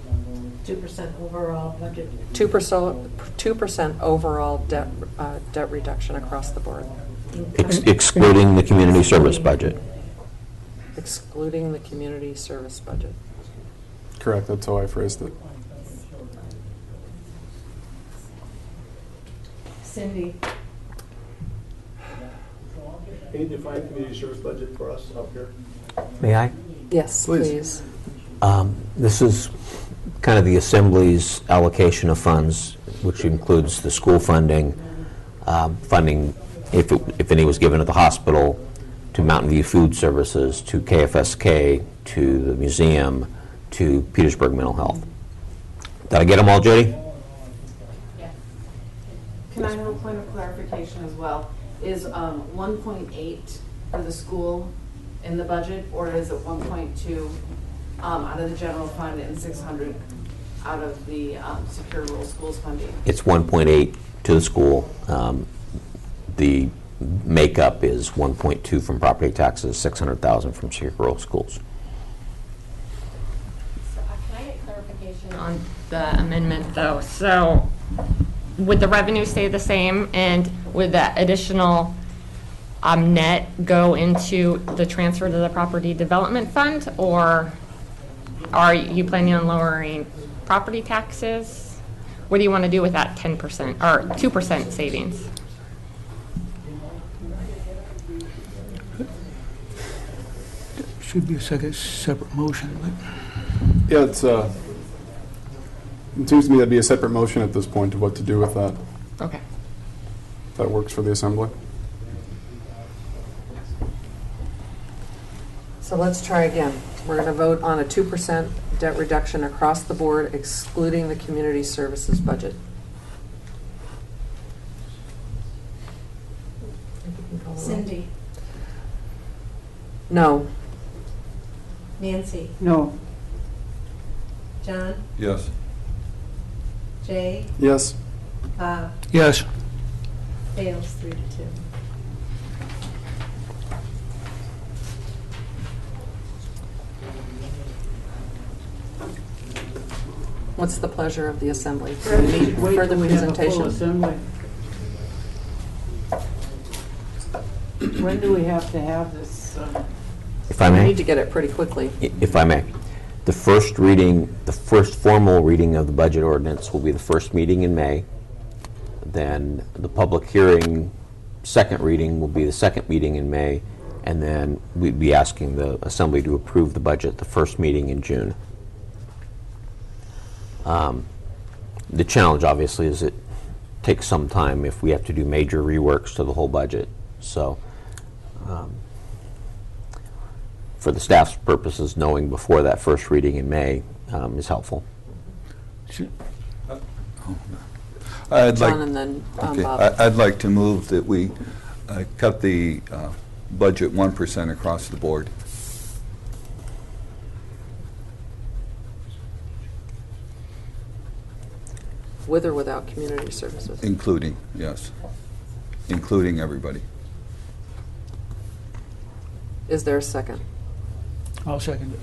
2% overall budget. 2% overall debt reduction across the board, Excluding the community service budget. excluding the community service budget. Correct, that's how I phrased it. Cindy? Can you define community service budget for us up here? May I? Yes, please. This is kind of the Assembly's allocation of funds, which includes the school funding, funding, if any was given at the hospital, to Mountain View Food Services, to KFSK, to the museum, to Petersburg Mental Health. Did I get them all, Jody? Can I have a point of clarification as well? Is 1.8 for the school in the budget, or is it 1.2 out of the general fund and 600 out of the secure rural schools funding? It's 1.8 to the school. The makeup is 1.2 from property taxes, 600,000 from secure rural schools. So, can I get clarification on the amendment, though? So, would the revenue stay the same, and would that additional net go into the transfer to the property development fund, or are you planning on lowering property taxes? What do you want to do with that 10% or 2% savings? Should be a separate motion, but. Yeah, it seems to me that'd be a separate motion at this point of what to do with that. Okay. If that works for the Assembly. So let's try again. We're going to vote on a 2% debt reduction across the board, excluding the community services budget. Cindy? No. Nancy? No. John? Yes. Jay? Yes. Bob? Yes. Fails 3-2. What's the pleasure of the Assembly? Wait Further till we have a full presentation? assembly. When do we have to have this? If I We may? need to get it pretty quickly. If I may. The first formal reading of the budget ordinance will be the first meeting in May. Then the public hearing, second reading will be the second meeting in May. And then we'd be asking the Assembly to approve the budget the first meeting in June. The challenge, obviously, is it takes some time if we have to do major reworks to the whole budget. So, for the staff's purposes, knowing before that first reading in May is helpful. John and then Okay, Bob. I'd like to move that we cut the budget 1% across the board. With or without community services? Including, yes. Including everybody. Is there a second? I'll second it.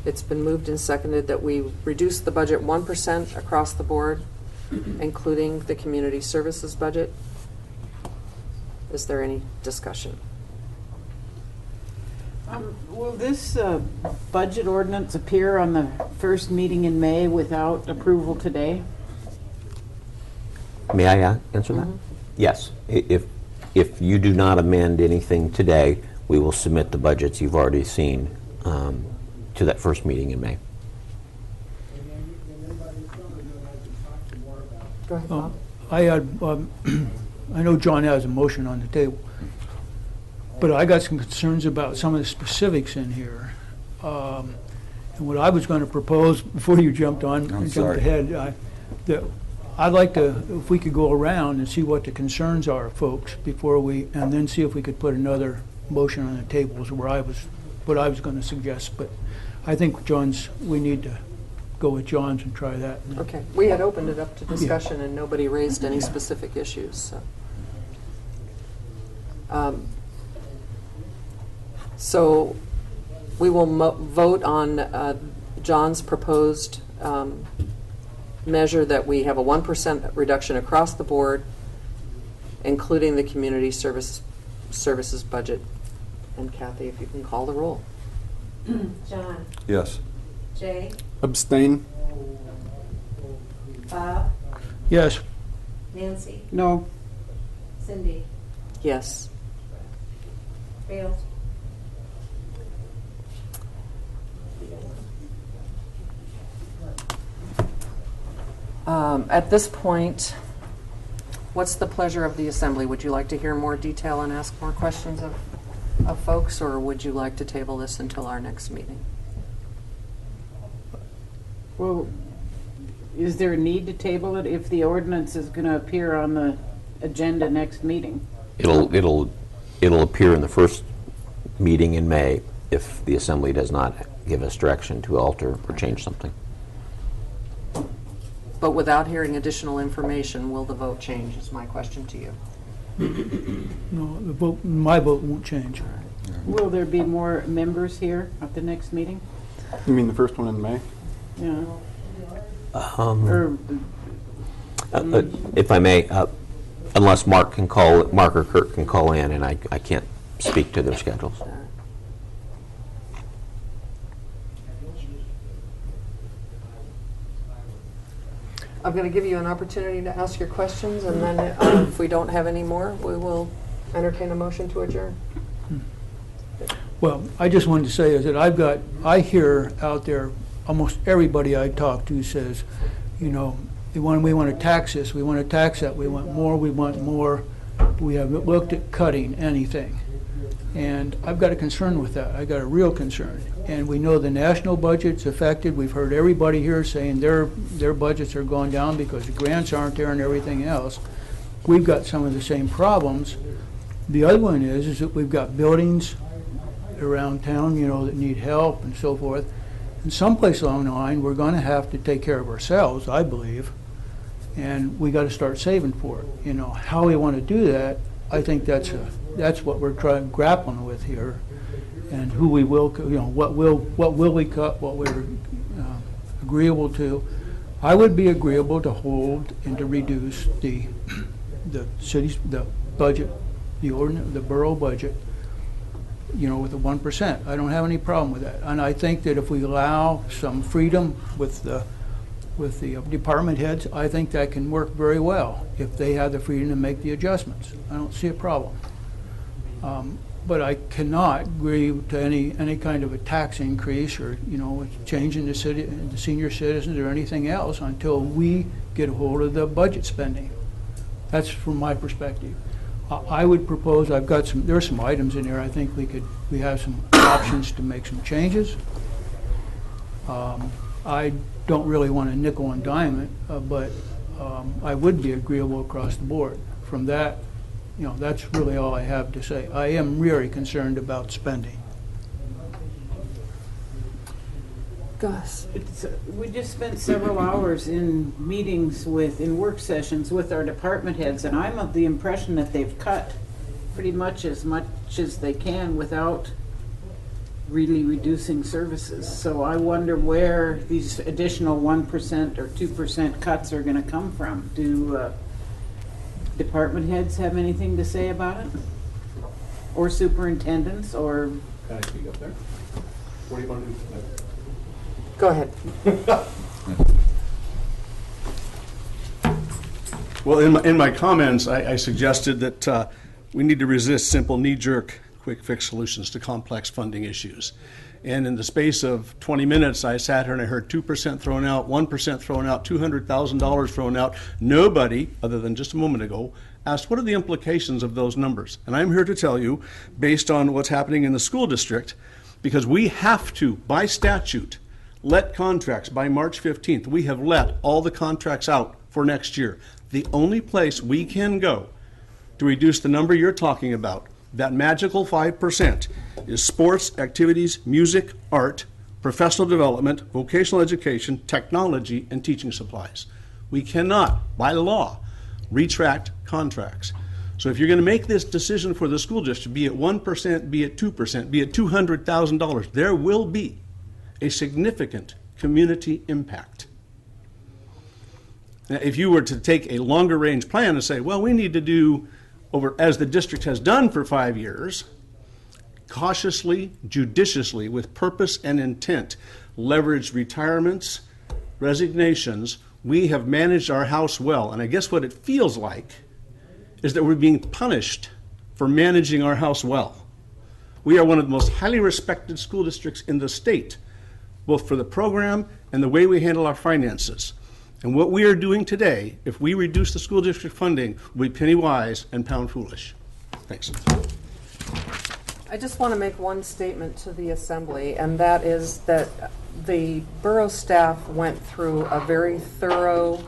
It's been moved and seconded that we reduce the budget 1% across the board, including the community services budget. Is there any discussion? Will this budget ordinance appear on the first meeting in May without approval today? May I answer that? Yes. If you do not amend anything today, we will submit the budgets you've already seen to that first meeting in May. Go ahead, Bob. I had, I know John has a motion on the table, but I got some concerns about some of the specifics in here. And what I was going to propose, before you jumped ahead, that I'd like to, if we could go around and see what the concerns are, folks, before and then see if we could put another motion on the table is what I was going to suggest. But I think we need to go with John's and try that. Okay, we had opened it up to discussion and nobody raised any specific issues, so we will vote on John's proposed measure that we have a 1% reduction across the board, including the community services budget. And Kathy, if you can call the roll. John, Yes. Jay, Abstain? Bob, Yes. Nancy, No. Cindy, Yes. failed. At this point, what's the pleasure of the assembly? Would you like to hear more detail and ask more questions of folks, or would you like to table this until our next meeting? Well, is there a need to table it if the ordinance is going to appear on the agenda next meeting? It'll appear in the first meeting in May if the Assembly does not give us direction to alter or change something. But without hearing additional information, will the vote change, is my question to you. No, my vote won't change. Will there be more members here at the next meeting? You mean the first one in May? Yeah. Um, If I may, unless Mark or Kurt can call in, and I can't speak to their schedules. I'm going to give you an opportunity to ask your questions, and then if we don't have any more, we will entertain a motion to adjourn. Well, I just wanted to say is that I hear out there, almost everybody I talk to says, we want to tax this, we want to tax that, we want more, we haven't looked at cutting anything. And I've got a concern with that, I got a real concern. And we know the national budget's affected, we've heard everybody here saying their budgets are going down because the grants aren't there and everything else. We've got some of the same problems. The other one is that we've got buildings around town, that need help and so forth. And someplace along the line, we're going to have to take care of ourselves, I believe, and we got to start saving for it. How we want to do that, I think that's what we're grappling with here, and who we will, what will we cut, what we're agreeable to. I would be agreeable to hold and to reduce the city's budget, the borough budget, with a 1%. I don't have any problem with that. And I think that if we allow some freedom with the department heads, I think that can work very well if they have the freedom to make the adjustments. I don't see a problem. But I cannot agree to any kind of a tax increase or, changing the senior citizens or anything else until we get a hold of the budget spending. That's from my perspective. I would propose, there are some items in there, I think we have some options to make some changes. I don't really want to nickel and dime it, but I would be agreeable across the board. From that, that's really all I have to say. I am really concerned about spending. Gus? We just spent several hours in meetings in work sessions with our department heads, and I'm of the impression that they've cut pretty much as they can without really reducing services. So I wonder where these additional 1% or 2% cuts are going to come from. Do department heads have anything to say about it? Or superintendents, or? Can I speak up there? What do you want to do? Go ahead. Well, in my comments, I suggested that we need to resist simple knee-jerk quick fix solutions to complex funding issues. And in the space of 20 minutes, I sat here and I heard 2% thrown out, 1% thrown out, $200,000 thrown out. Nobody, other than just a moment ago, asked what are the implications of those numbers. And I'm here to tell you, based on what's happening in the school district, because we have to, by statute, let contracts by March 15th. We have let all the contracts out for next year. The only place we can go to reduce the number you're talking about, that magical 5%, is sports, activities, music, art, professional development, vocational education, technology, and teaching supplies. We cannot, by law, retract contracts. So if you're going to make this decision for the school district, be it 1%, be it 2%, be it $200,000, there will be a significant community impact. Now, if you were to take a longer range plan and say, well, we need to do over, as the district has done for 5 years, cautiously, judiciously, with purpose and intent, leverage retirements, resignations, we have managed our house well. And I guess what it feels like is that we're being punished for managing our house well. We are one of the most highly respected school districts in the state, both for the program and the way we handle our finances. And what we are doing today, if we reduce the school district funding, will be penny wise and pound foolish. Thanks. I just want to make one statement to the assembly, and that is that the borough staff went through a very thorough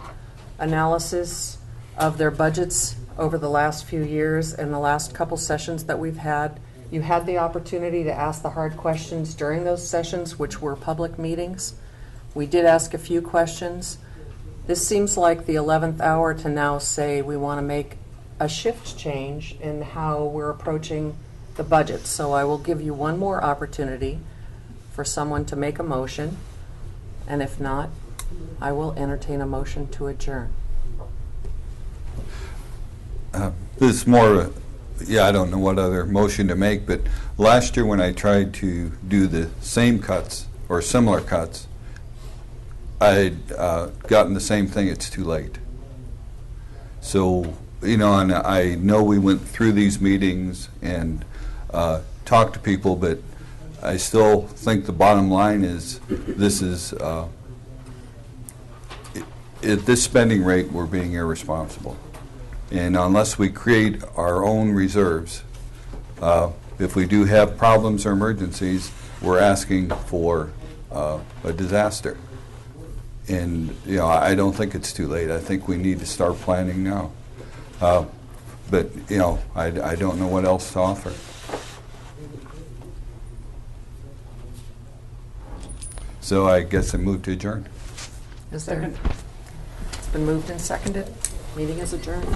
analysis of their budgets over the last few years and the last couple sessions that we've had. You had the opportunity to ask the hard questions during those sessions, which were public meetings. We did ask a few questions. This seems like the 11th hour to now say we want to make a shift change in how we're approaching the budget. So I will give you one more opportunity for someone to make a motion, and if not, I will entertain a motion to adjourn. This is more, I don't know what other motion to make, but last year when I tried to do the same cuts or similar cuts, I'd gotten the same thing, it's too late. So, and I know we went through these meetings and talked to people, but I still think the bottom line is this is, at this spending rate, we're being irresponsible. And unless we create our own reserves, if we do have problems or emergencies, we're asking for a disaster. And, I don't think it's too late. I think we need to start planning now. But, I don't know what else to offer. So I guess I move to adjourn. Is there? It's been moved and seconded. Meeting is adjourned.